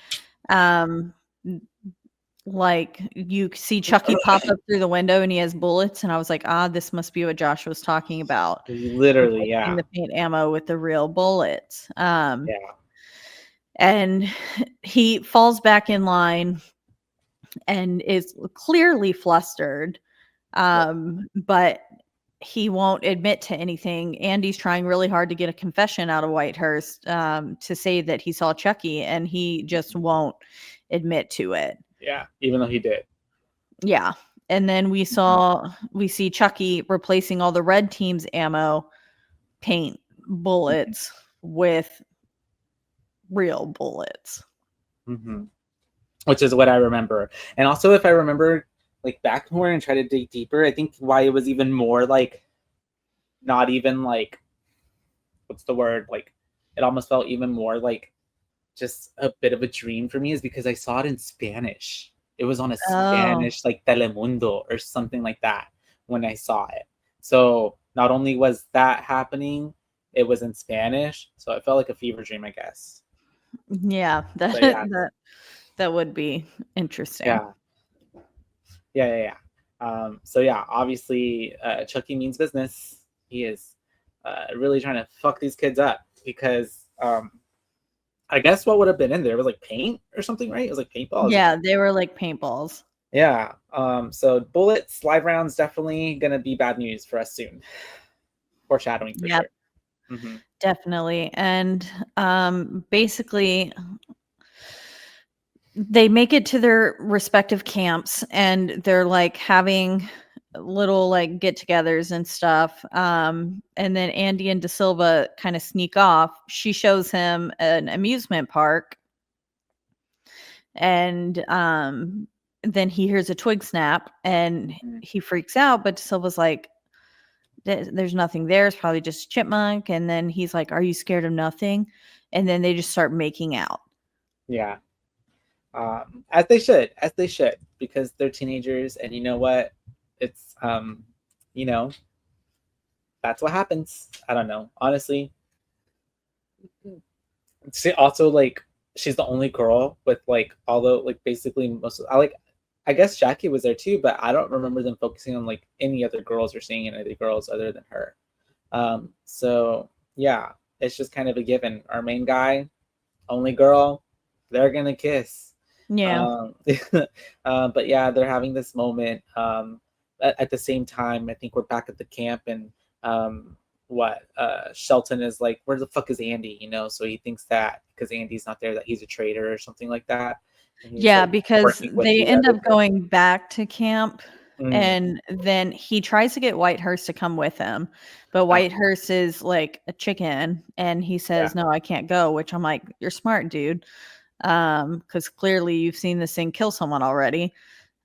like you see Chucky pop up through the window, and he has bullets, and I was like, this must be what Josh was talking about.
Literally, yeah.
The paint ammo with the real bullets. And he falls back in line and is clearly flustered, but he won't admit to anything. Andy's trying really hard to get a confession out of Whitehurst to say that he saw Chucky, and he just won't admit to it.
Yeah, even though he did.
Yeah. And then we see Chucky replacing all the red team's ammo, paint, bullets with real bullets.
Which is what I remember. And also, if I remember like back more and try to dig deeper, I think why it was even more like not even like, what's the word, like it almost felt even more like just a bit of a dream for me, is because I saw it in Spanish. It was on a Spanish like Telemundo or something like that when I saw it. So not only was that happening, it was in Spanish, so it felt like a fever dream, I guess.
Yeah, that would be interesting.
Yeah. So yeah, obviously Chucky means business. He is really trying to fuck these kids up because I guess what would have been in there was like paint or something, right? It was like paintballs.
Yeah, they were like paintballs.
Yeah. So bullets, live rounds, definitely gonna be bad news for us soon. Foreshadowing for sure.
Definitely. And basically they make it to their respective camps, and they're like having little like get-togethers and stuff. And then Andy and De Silva kind of sneak off. She shows him an amusement park, and then he hears a twig snap and he freaks out, but De Silva's like, there's nothing there, it's probably just a chipmunk. And then he's like, are you scared of nothing? And then they just start making out.
Yeah. As they should, because they're teenagers, and you know what, it's you know, that's what happens. I don't know, honestly. Also, like, she's the only girl with like, although like basically most of, I guess Jackie was there too, but I don't remember them focusing on like any other girls or seeing any other girls other than her. So yeah, it's just kind of a given. Our main guy, only girl, they're gonna kiss.
Yeah.
But yeah, they're having this moment. At the same time, I think we're back at the camp, and Shelton is like, where the fuck is Andy? You know, so he thinks that because Andy's not there, that he's a traitor or something like that.
Yeah, like, because they end up going back to camp And then he tries to get Whitehurst to come with him, but Whitehurst is like a chicken, and he says, "No, I can't go." Which I'm like, "You're smart, dude," because clearly you've seen this thing kill someone already.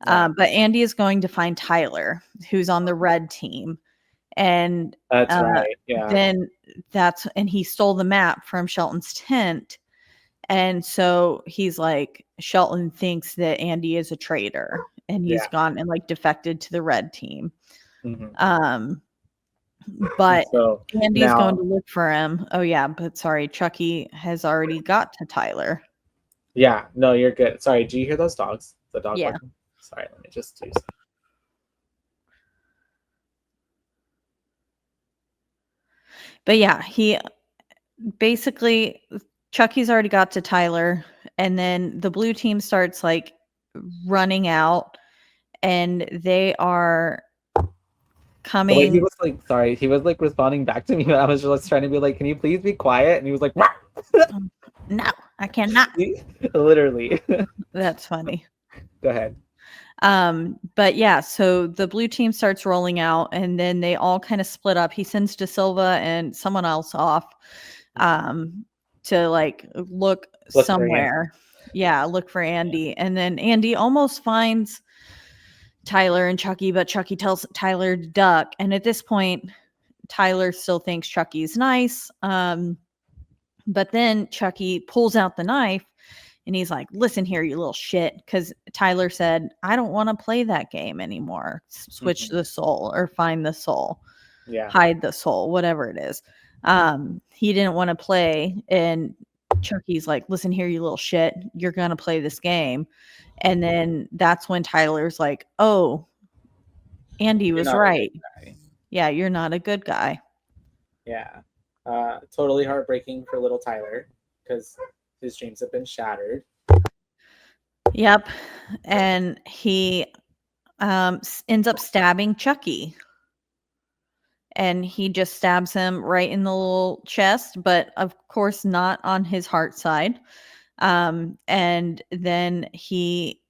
But Andy is going to find Tyler, who's on the red team, and
that's right. Yeah.
Then and he stole the map from Shelton's tent. And so he's like, Shelton thinks that Andy is a traitor, and he's gone and like defected to the red team. But so Andy's going to look for him. Oh yeah, but sorry, Chucky has already got to Tyler.
Yeah, no, you're good. Sorry, do you hear those dogs? The dog barking? Sorry, let me just do something.
But yeah, he basically, Chucky's already got to Tyler, and then the blue team starts like running out, and they are coming.
Wait, he was like, sorry, he was like responding back to me. I was just trying to be like, can you please be quiet? And he was like,
no, I cannot.
Literally.
That's funny.
Go ahead.
But yeah, so the blue team starts rolling out, and then they all kind of split up. He sends De Silva and someone else off to like look somewhere. Yeah, look for Andy. And then Andy almost finds Tyler and Chucky, but Chucky tells Tyler to duck. And at this point, Tyler still thinks Chucky's nice. But then Chucky pulls out the knife, and he's like, "Listen here, you little shit." Because Tyler said, "I don't want to play that game anymore. Switch the soul or find the soul. Hide the soul, whatever it is." He didn't want to play. And Chucky's like, "Listen here, you little shit. You're going to play this game." And then that's when Tyler's like, "Oh, Andy was right. Yeah, you're not a good guy."
Yeah. Totally heartbreaking for little Tyler because his dreams have been shattered.
Yep. And he ends up stabbing Chucky. And he just stabs him right in the little chest, but of course not on his heart side. And then he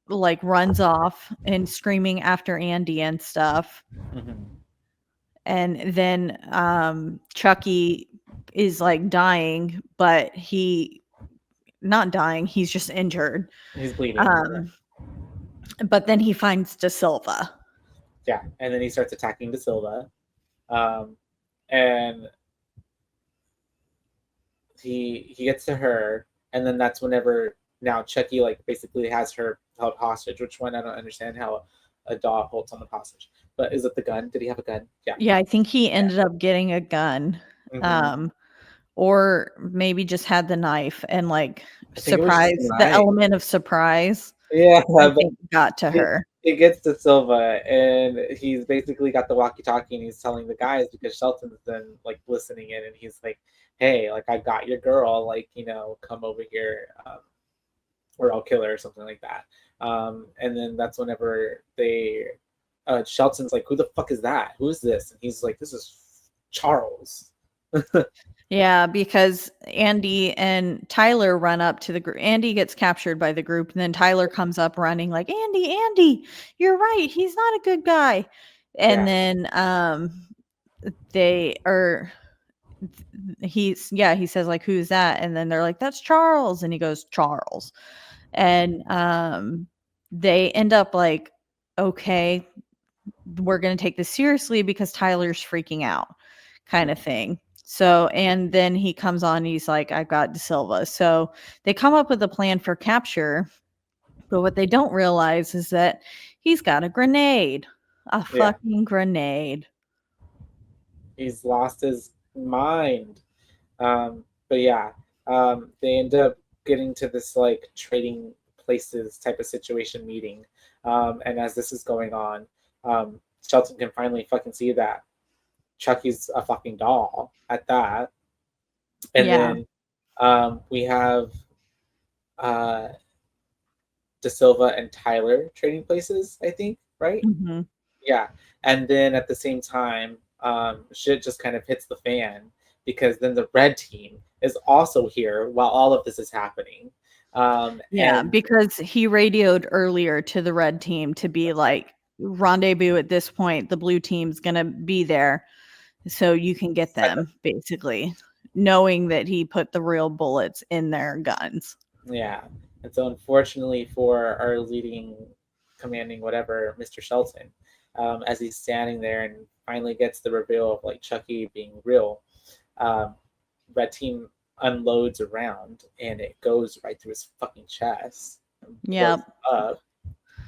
like runs off and screaming after Andy and stuff. And then Chucky is like dying, but not dying, he's just injured.
He's bleeding.
But then he finds De Silva.
Yeah, and then he starts attacking De Silva. And he gets to her, and then that's whenever now Chucky like basically has her held hostage, which one I don't understand how a dog holds someone hostage. But is it the gun? Did he have a gun? Yeah.
Yeah, I think he ended up getting a gun. Or maybe just had the knife and like surprise, the element of surprise.
Yeah,
I think got to her.
It gets to Silva, and he's basically got the walkie-talkie, and he's telling the guys because Shelton's then like listening in, and he's like, "Hey, like I got your girl, like come over here, or I'll kill her," or something like that. And then that's whenever Shelton's like, "Who the fuck is that? Who is this?" And he's like, "This is Charles."
Yeah, because Andy and Tyler run up to the group. Andy gets captured by the group, and then Tyler comes up running like, Andy, you're right. He's not a good guy. And then he says like, "Who's that?" And then they're like, "That's Charles." And he goes, "Charles." And they end up like, "Okay, we're going to take this seriously because Tyler's freaking out," kind of thing. So, and then he comes on, he's like, "I've got De Silva." So they come up with a plan for capture, but what they don't realize is that he's got a grenade, fucking grenade.
He's lost his mind. But yeah, they end up getting to this like trading places type of situation meeting. And as this is going on, Shelton can finally fucking see that Chucky's a fucking doll at that. And then we have De Silva and Tyler trading places, I think, right? Yeah. And then at the same time, shit just kind of hits the fan because then the red team is also here while all of this is happening.
Because he radioed earlier to the red team to be like, rendezvous at this point. The blue team's going to be there so you can get them, basically, knowing that he put the real bullets in their guns.
Yeah. And so unfortunately for our leading commanding whatever, Mr. Shelton, as he's standing there and finally gets the reveal of like Chucky being real, red team unloads a round and it goes right through his fucking chest.
Yep.
Up,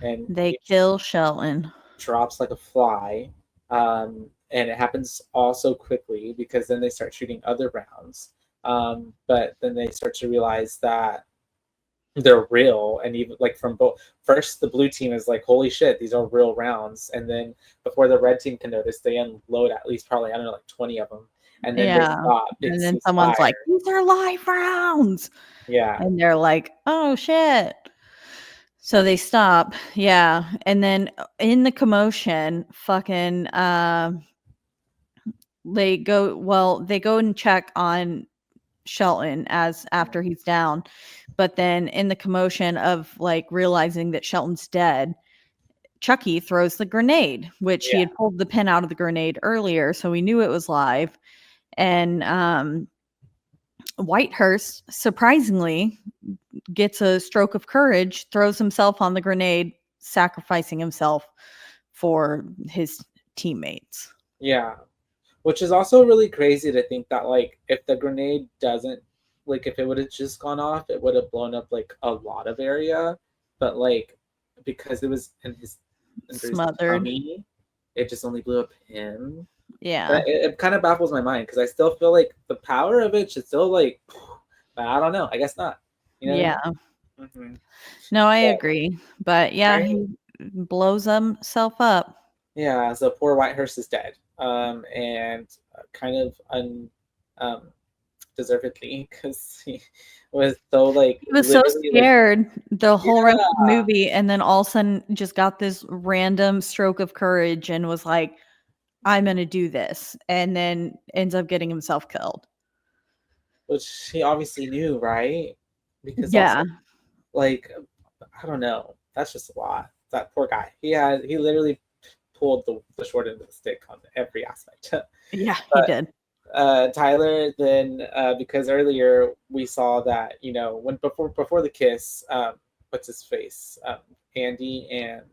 and
they kill Shelton.
Drops like a fly. And it happens all so quickly because then they start shooting other rounds. But then they start to realize that they're real, and even like from both. First, the blue team is like, "Holy shit, these are real rounds!" And then before the red team can notice, they unload at least probably like 20 of them, and then they stop.
And then someone's like, "These are live rounds."
Yeah,
and they're like, "Oh shit." So they stop. Yeah. And then in the commotion, fucking they go and check on Shelton after he's down. But then in the commotion of like realizing that Shelton's dead, Chucky throws the grenade, which he had pulled the pin out of the grenade earlier, so we knew it was live. And Whitehurst surprisingly gets a stroke of courage, throws himself on the grenade, sacrificing himself for his teammates.
Yeah. Which is also really crazy to think that like if the grenade doesn't, like if it would have just gone off, it would have blown up like a lot of area. But like because it was in his
smothered
tummy, it just only blew up him.
Yeah.
But it kind of baffles my mind because I still feel like the power of it should still like, but I don't know. I guess not. You know
yeah.
I mean? Mm-hmm.
No, I agree. But yeah, he blows himself up.
Yeah, so poor Whitehurst is dead. And kind of deservedly, because he was so like
he was so scared the whole rest of the movie, and then all of a sudden just got this random stroke of courage and was like, I'm gonna do this, and then ends up getting himself killed.
Which he obviously knew, right? Because
also,
like, I don't know, that's just a lot. That poor guy. He literally pulled the short end of the stick on every aspect.
Yeah, he did.
Tyler then, because earlier we saw that, you know, when before the kiss, what's his face, Andy and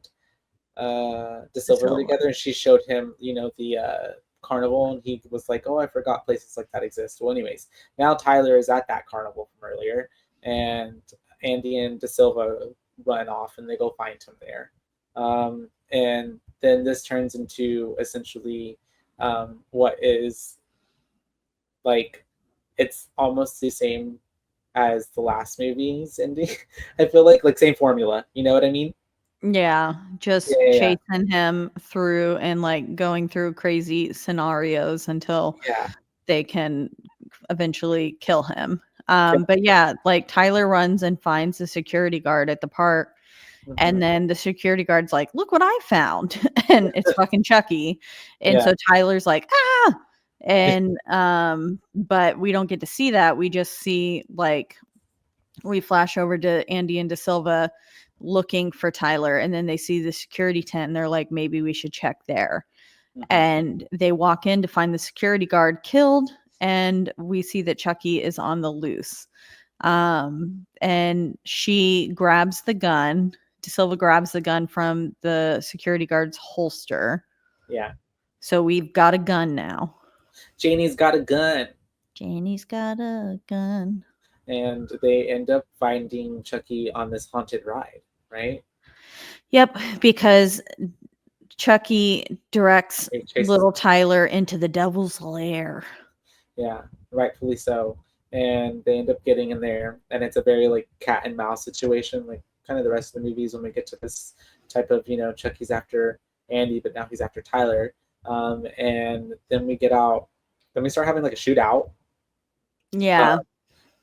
De Silva were together, and she showed him, you know, the carnival, and he was like, "Oh, I forgot places like that exist." Well, anyways, now Tyler is at that carnival from earlier, and Andy and De Silva run off, and they go find him there. And then this turns into essentially what is like, it's almost the same as the last movie's ending. I feel like same formula. You know what I mean?
Yeah, just chasing him through and like going through crazy scenarios until they can eventually kill him. But yeah, like Tyler runs and finds the security guard at the park. Mm-hmm. And then the security guard's like, "Look what I found." And it's fucking Chucky. And so Tyler's like, "Ah!" And but we don't get to see that. We just see like, we flash over to Andy and De Silva looking for Tyler, and then they see the security tent and they're like, maybe we should check there. Mm-hmm. And they walk in to find the security guard killed, and we see that Chucky is on the loose. And she grabs the gun. De Silva grabs the gun from the security guard's holster.
Yeah.
So we've got a gun now.
Janie's got a gun.
Janie's got a gun.
And they end up finding Chucky on this haunted ride, right?
Yep, because Chucky directs little Tyler into the devil's lair.
Yeah, rightfully so. And they end up getting in there, and it's a very like cat and mouse situation, like kind of the rest of the movies when we get to this type of, you know, Chucky's after Andy, but now he's after Tyler. And then we get out, then we start having like a shootout.
Yeah.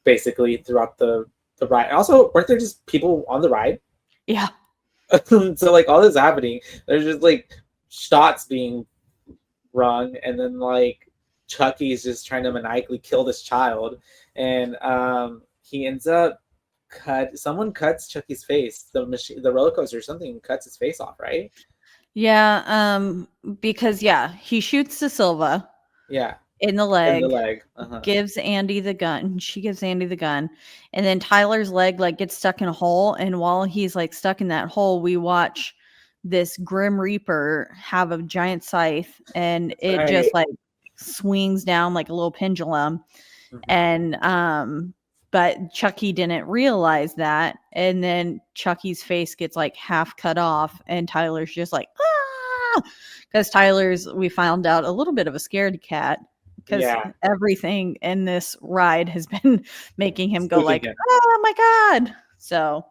Basically throughout the ride. Also, weren't there just people on the ride?
Yeah.
So like all this happening, there's just like shots being rung, and then like Chucky's just trying to maniacally kill this child, and he ends up someone cuts Chucky's face. The roller coaster or something cuts his face off, right?
Yeah, because he shoots De Silva.
Yeah.
In the leg.
Gives
Andy the gun. She gives Andy the gun. And then Tyler's leg like gets stuck in a hole. And while he's like stuck in that hole, we watch this Grim Reaper have a giant scythe and it just like swings down like a little pendulum. And but Chucky didn't realize that. And then Chucky's face gets like half cut off and Tyler's just like, ah, because we found out a little bit of a scaredy cat. Because everything in this ride has been making him go like, oh my God. So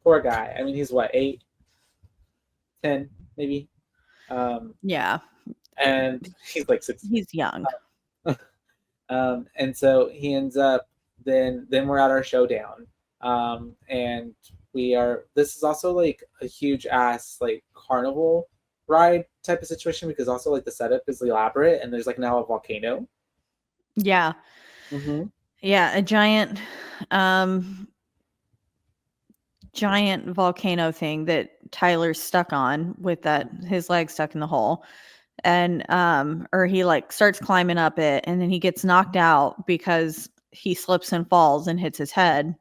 poor guy. I mean, he's what, 8, 10, maybe?
Yeah.
And he's like 6.
He's young.
And so he ends up, then we're at our showdown. And this is also like a huge ass like carnival ride type of situation because also like the setup is elaborate and there's like now a volcano.
Yeah. Yeah, a giant volcano thing that Tyler's stuck on with his leg stuck in the hole. And or he like starts climbing up it and then he gets knocked out because he slips and falls and hits his head.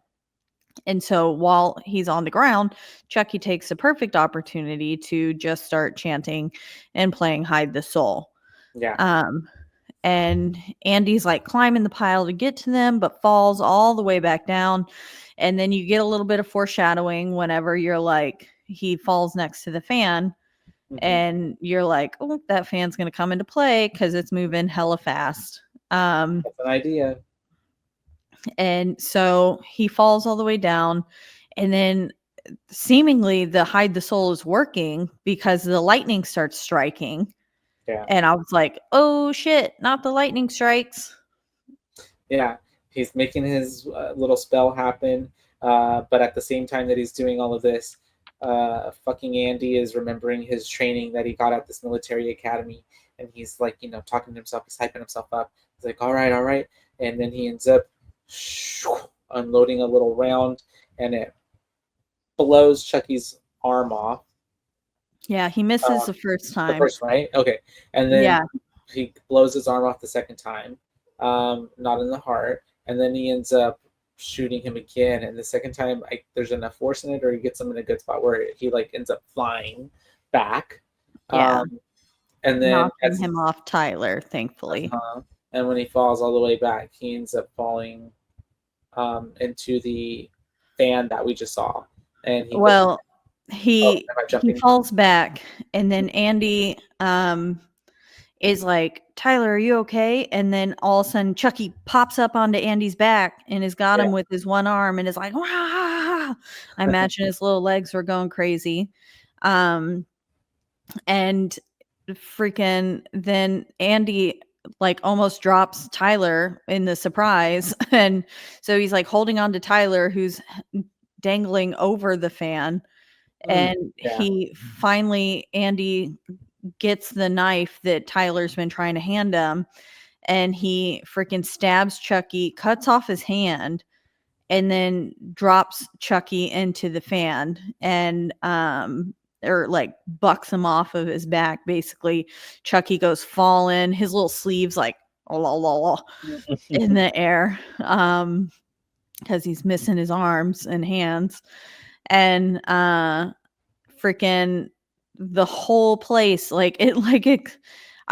And so while he's on the ground, Chucky takes a perfect opportunity to just start chanting and playing Hide the Soul.
Yeah.
And Andy's like climbing the pile to get to them, but falls all the way back down. And then you get a little bit of foreshadowing whenever you're like, he falls next to the fan. And you're like, oh, that fan's going to come into play because it's moving hella fast.
That's an idea.
And so he falls all the way down. And then seemingly the Hide the Soul is working because the lightning starts striking.
Yeah.
And I was like, oh shit, not the lightning strikes.
Yeah. He's making his little spell happen. But at the same time that he's doing all of this, fucking Andy is remembering his training that he got at this military academy. And he's like, talking to himself, he's hyping himself up. He's like, all right. And then he ends up unloading a little round and it blows Chucky's arm off.
Yeah, he misses the first time.
The first, right? Okay. And then he blows his arm off the second time, not in the heart. And then he ends up shooting him again. And the second time, there's enough force in it, or he gets him in a good spot where he like ends up flying back.
Yeah.
And then
knocking him off Tyler, thankfully.
And when he falls all the way back, he ends up falling into the fan that we just saw. And he falls back, and then Andy is like, Tyler, are you okay? And then all of a sudden Chucky pops up onto Andy's back and has got him with his one arm and is like, wah! I imagine his little legs were going crazy. And freaking then Andy like almost drops Tyler in the surprise. And so he's like holding on to Tyler, who's dangling over the fan. And he finally, Andy gets the knife that Tyler's been trying to hand him. And he freaking stabs Chucky, cuts off his hand, and then drops Chucky into the fan. And, or like bucks him off of his back. Basically, Chucky goes falling, his little sleeves like in the air, because he's missing his arms and hands. And freaking the whole place, I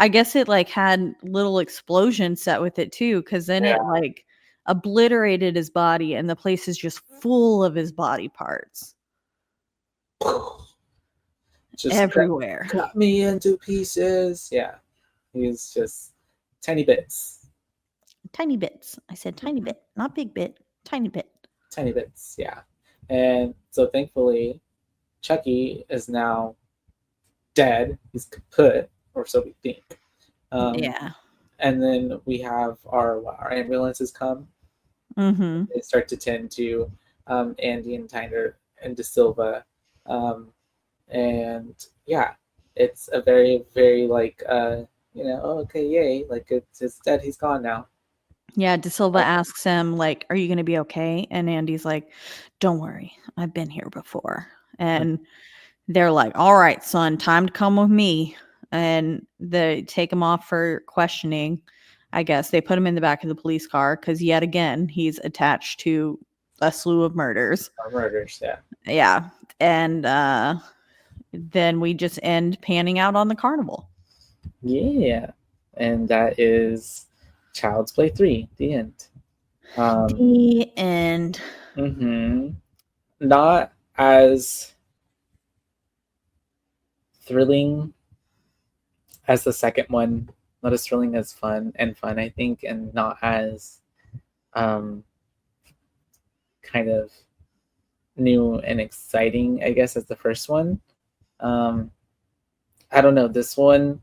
guess it like had little explosions set with it too, because then it like obliterated his body, and the place is just full of his body parts. Just everywhere. Cut me into pieces. Yeah. He's just tiny bits.
Tiny bits. I said tiny bit, not big bit, tiny bit.
Tiny bits, yeah. And so thankfully, Chucky is now dead. He's kaput, or so we think. And then we have our ambulances come. They start to tend to Andy and Tyler and De Silva. And yeah, it's a very, very like, okay, yay. Like it's dead. He's gone now.
Yeah, De Silva asks him, like, are you going to be okay? And Andy's like, don't worry, I've been here before. And they're like, all right, son, time to come with me. And they take him off for questioning. I guess they put him in the back of the police car because yet again, he's attached to a slew of murders.
Yeah.
Yeah. And then we just end panning out on the carnival.
Yeah. And that is Child's Play 3, the end.
The end.
Not as thrilling as the second one. Not as thrilling as fun, I think, and not as kind of new and exciting, I guess, as the first one. I don't know. This one,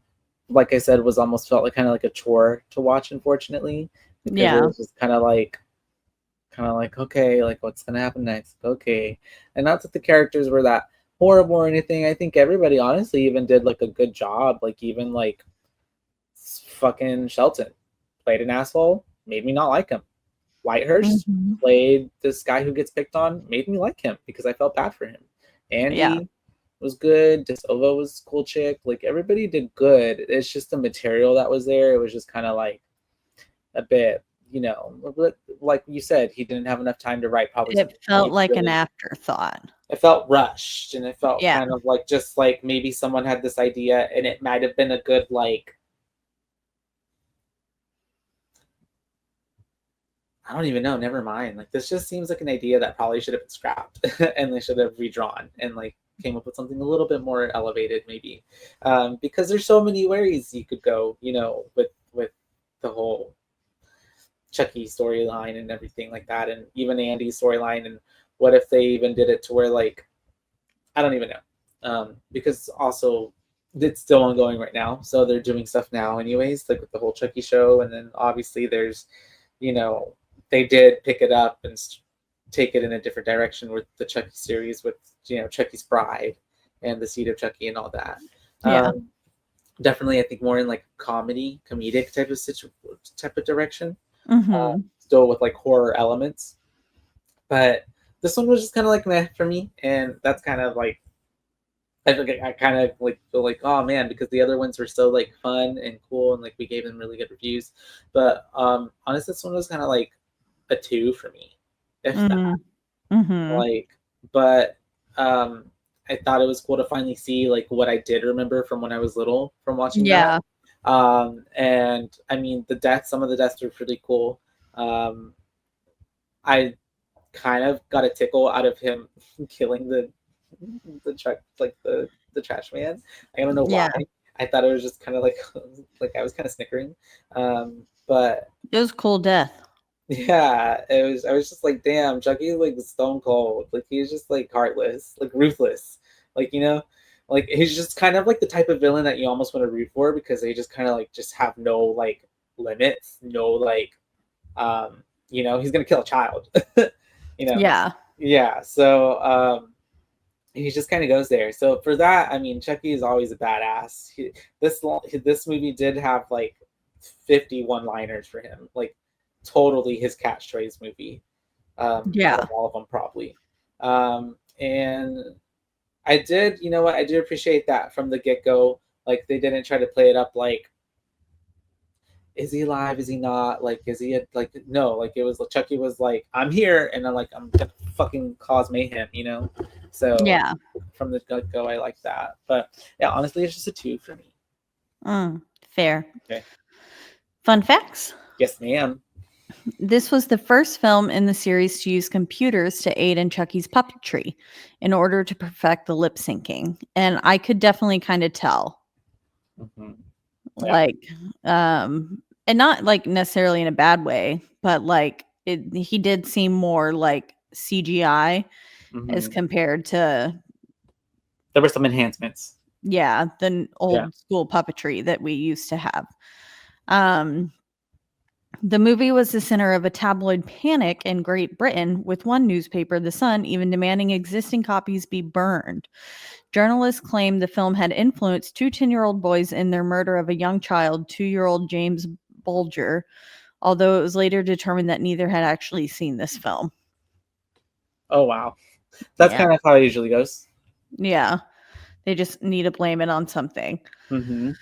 like I said, was almost felt like kind of like a chore to watch, unfortunately. Because it was just kind of like, okay, like what's gonna happen next? Okay. And not that the characters were that horrible or anything. I think everybody honestly even did like a good job. Like even like fucking Shelton played an asshole, made me not like him. Whitehurst played this guy who gets picked on, made me like him because I felt bad for him. Andy was good. De Silva was cool chick. Like everybody did good. It's just the material that was there. It was just kind of like a bit, you know, like you said, he didn't have enough time to write. Probably
it felt like an afterthought.
It felt rushed, and it felt kind of like just like maybe someone had this idea, and it might have been a good like. I don't even know. Never mind. Like this just seems like an idea that probably should have been scrapped, and they should have redrawn and like came up with something a little bit more elevated, maybe, because there's so many ways you could go, you know, with the whole Chucky storyline and everything like that, and even Andy's storyline. And what if they even did it to where like, I don't even know, because also it's still ongoing right now, so they're doing stuff now anyways, like with the whole Chucky show, and then obviously there's, you know. They did pick it up and take it in a different direction with the Chucky series, with, you know, Chucky's Bride and the Seed of Chucky and all that. Definitely, I think more in like comedic type of direction. Still with like horror elements, but this one was just kind of like meh for me, and that's kind of like I kind of like feel like, oh man, because the other ones were so like fun and cool, and like we gave them really good reviews. But honestly, this one was kind of like a 2 for me, if that. Like, but I thought it was cool to finally see like what I did remember from when I was little from watching that. And I mean some of the deaths were pretty cool. I kind of got a tickle out of him killing the truck, like the trash man. I don't know why. I thought it was just kind of like I was kind of snickering. But
it was a cool death.
Yeah, it was. I was just like, damn, Chucky like stone cold. Like he's just like heartless, like ruthless. Like, you know, like he's just kind of like the type of villain that you almost want to root for, because they just kind of like just have no like limits, no like, you know, he's gonna kill a child. You know. Yeah. So he just kind of goes there. So for that, I mean, Chucky is always a badass. This movie did have like 50 one-liners for him, like totally his catchphrase movie. All of them probably. And I did, you know what, I do appreciate that from the get-go. Like they didn't try to play it up like, is he alive, is he not, like is he like, no, like it was Chucky was like, I'm here and I'm gonna fucking cause mayhem, you know. So from the get-go I like that. But yeah, honestly it's just a 2 for me.
Fair. Okay. Fun facts.
Yes, ma'am.
This was the first film in the series to use computers to aid in Chucky's puppetry in order to perfect the lip syncing. And I could definitely kind of tell. Like, and not like necessarily in a bad way, but like he did seem more like CGI as compared to.
There were some enhancements.
Yeah, the old school puppetry that we used to have. The movie was the center of a tabloid panic in Great Britain, with one newspaper, The Sun, even demanding existing copies be burned. Journalists claimed the film had influenced two 10-year-old boys in their murder of a young child, 2-year-old James Bulger, although it was later determined that neither had actually seen this film.
Oh, wow. That's kind of how it usually goes.
Yeah. They just need to blame it on something.
Mm-hmm.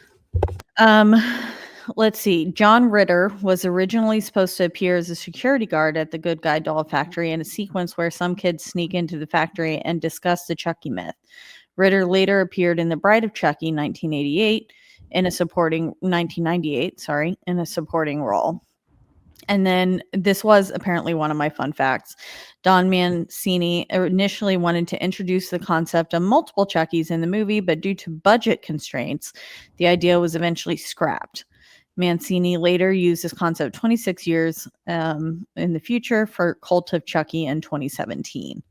Let's see. John Ritter was originally supposed to appear as a security guard at the Good Guy doll factory in a sequence where some kids sneak into the factory and discuss the Chucky myth. Ritter later appeared in The Bride of Chucky 1998 in a supporting 1998, in a supporting role. And then this was apparently one of my fun facts. Don Mancini initially wanted to introduce the concept of multiple Chuckies in the movie, but due to budget constraints, the idea was eventually scrapped. Mancini later used this concept 26 years in the future for Cult of Chucky in 2017.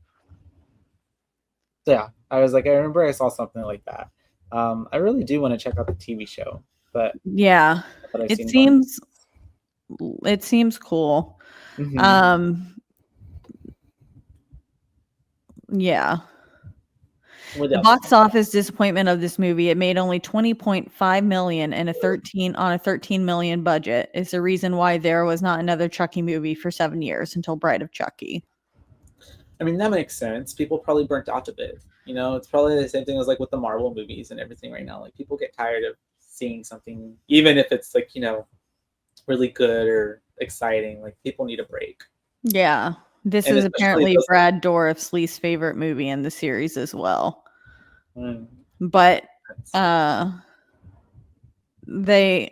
Yeah, I was like, I remember I saw something like that. I really do want to check out the TV show, but
yeah, it seems cool.
Mm-hmm.
Yeah. The box office disappointment of this movie, it made only $20.5 million and on a $13 million budget, is the reason why there was not another Chucky movie for 7 years until Bride of Chucky.
I mean, that makes sense. People probably burnt out of it. It's probably the same thing as like with the Marvel movies and everything right now. Like people get tired of seeing something, even if it's like, really good or exciting. Like people need a break.
Yeah. This is apparently Brad Dourif's least favorite movie in the series as well. But he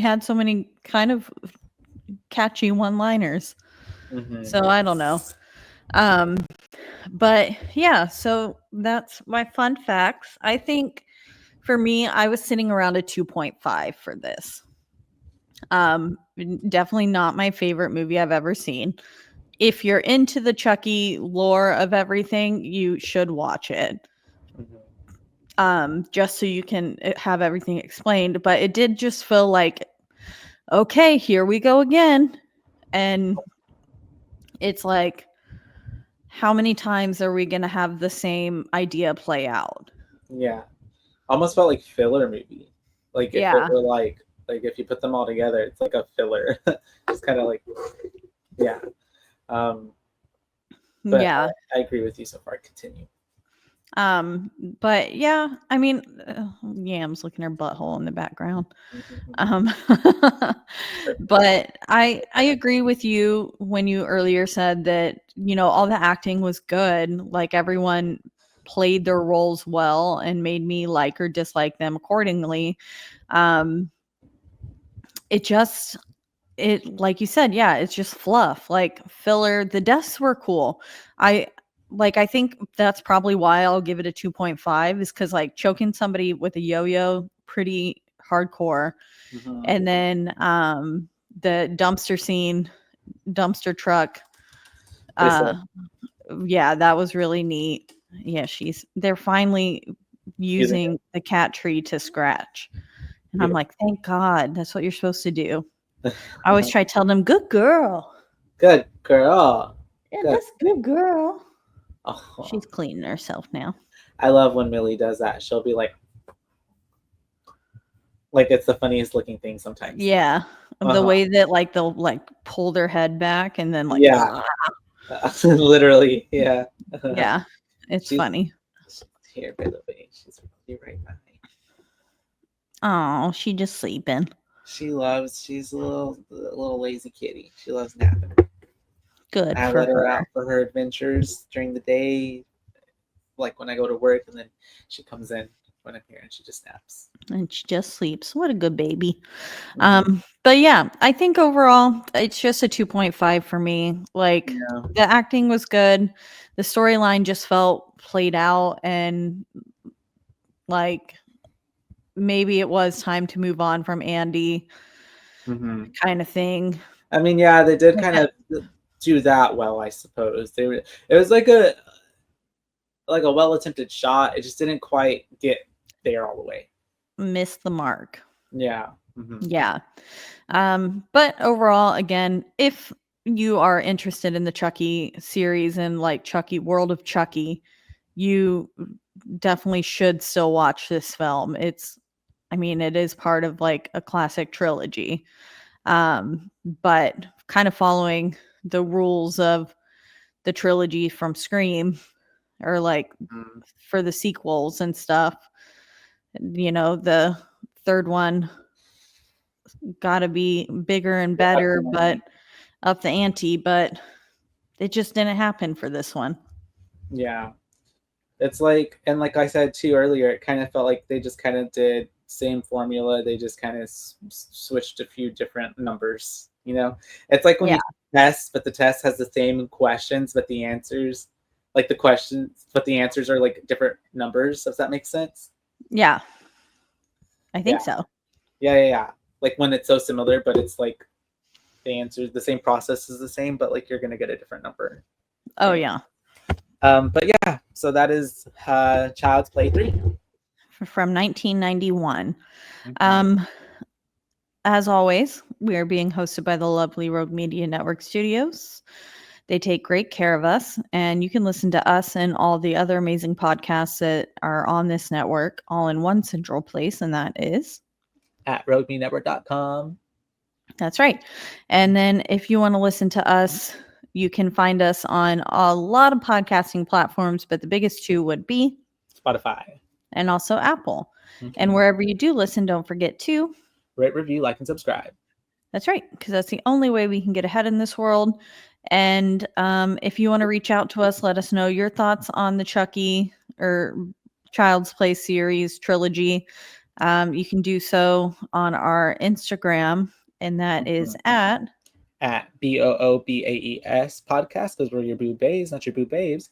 had so many kind of catchy one-liners. Mm-hmm. So I don't know. But yeah, so that's my fun facts. I think for me, I was sitting around a 2.5 for this. Definitely not my favorite movie I've ever seen. If you're into the Chucky lore of everything, you should watch it. Mm-hmm. Just so you can have everything explained. But it did just feel like, okay, here we go again. And it's like, how many times are we going to have the same idea play out?
Yeah. Almost felt like filler movie. Like if it were like if you put them all together, it's like a filler. It's kind of like, yeah. But
yeah,
I agree with you so far. Continue.
But yeah, I mean, Yam's looking her butthole in the background. But I agree with you when you earlier said that, all the acting was good. Like everyone played their roles well and made me like or dislike them accordingly. It like you said, yeah, it's just fluff, like filler. The deaths were cool. I think that's probably why I'll give it a 2.5 is because like choking somebody with a yo-yo, pretty hardcore. Mm-hmm. And then the dumpster truck. Yeah, that was really neat. Yeah, they're finally using the cat tree to scratch. And I'm like, thank God, that's what you're supposed to do. I always try to tell them, good girl.
Good girl.
Yeah, that's good girl. Oh. She's cleaning herself now.
I love when Millie does that. She'll be like it's the funniest looking thing sometimes.
Yeah. The way that they'll pull their head back and then
yeah. Literally, yeah.
Yeah. It's funny.
Here, by the way. She's right behind.
Oh, she just sleeping.
She's a little lazy kitty. She loves napping.
Good.
I let her out for her adventures during the day, like when I go to work, and then she comes in when I'm here and she just naps.
And she just sleeps. What a good baby. Mm-hmm. But yeah, I think overall it's just a 2.5 for me. Like the acting was good. The storyline just felt played out and like maybe it was time to move on from Andy kind of thing.
I mean, yeah, they did kind of do that well, I suppose. It was like a well attempted shot. It just didn't quite get there all the way.
Missed the mark.
Yeah.
Mm-hmm. Yeah. But overall, again, if you are interested in the Chucky series and like Chucky, World of Chucky, you definitely should still watch this film. It is part of like a classic trilogy. But kind of following the rules of the trilogy from Scream, or like for the sequels and stuff. The third one gotta be bigger and better, but up the ante, but it just didn't happen for this one.
Yeah. It's like, and like I said too earlier, it kind of felt like they just kind of did same formula. They just kind of switched a few different numbers, It's like when you test, but the test has the same questions, but the answers, like the questions, but the answers are like different numbers. Does that make sense?
Yeah. I think so.
Yeah. Like when it's so similar, but it's like the answers, the same process is the same, but like you're going to get a different number.
Oh, yeah.
But yeah, so that is Child's Play 3
from 1991. As always, we are being hosted by the lovely Rogue Media Network Studios. They take great care of us, and you can listen to us and all the other amazing podcasts that are on this network all in one central place, and that is
at roguenetwork.com.
That's right. And then if you want to listen to us, you can find us on a lot of podcasting platforms, but the biggest two would be
Spotify
and also Apple. And wherever you do listen, don't forget to
rate, review, like, and subscribe.
That's right, because that's the only way we can get ahead in this world. And if you want to reach out to us, let us know your thoughts on the Chucky or Child's Play series trilogy. You can do so on our Instagram, and that is at
BOOBAES podcast, because we're your BooBaes, not your BooBaes.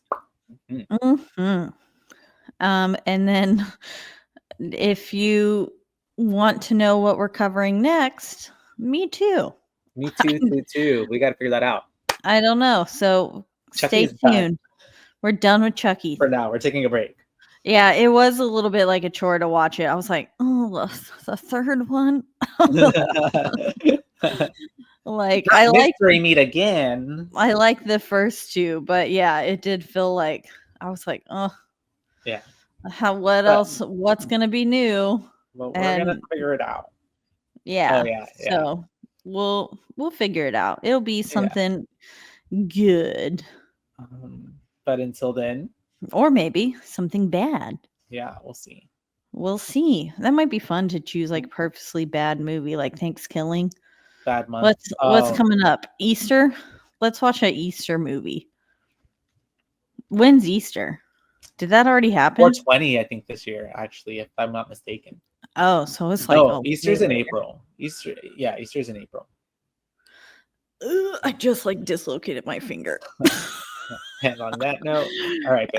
And then if you want to know what we're covering next, me too.
Me too. We got to figure that out.
I don't know. So stay tuned. Done. We're done with Chucky.
For now, we're taking a break.
Yeah, it was a little bit like a chore to watch it. I was like, oh, the third one. Like I like
meet again.
I like the first two, but yeah, it did feel like I was like, oh,
yeah.
What else? What's gonna be new?
Well, we're gonna figure it out.
Yeah. Oh, yeah. So we'll figure it out. It'll be something good.
But until then,
or maybe something bad.
Yeah, we'll see.
We'll see. That might be fun to choose like purposely bad movie, like Thanksgiving.
Bad month.
What's coming up? Easter. Let's watch an Easter movie. When's Easter? Did that already happen?
420, I think, this year, actually, if I'm not mistaken.
Oh, so it's like
Easter's in April. Easter's in April.
I just like dislocated my finger.
And on that note, all right.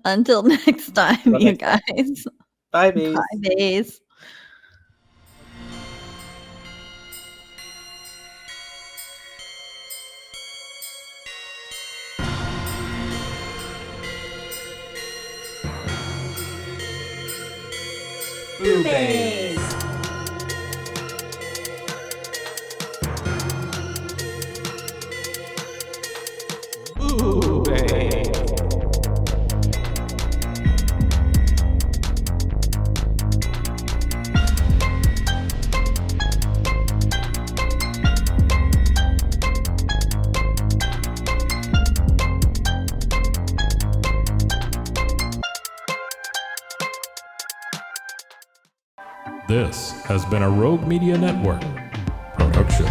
Until next time, you guys.
Bye, baes.
Bye, baes.
BooBaes.
This has been a Rogue Media Network production.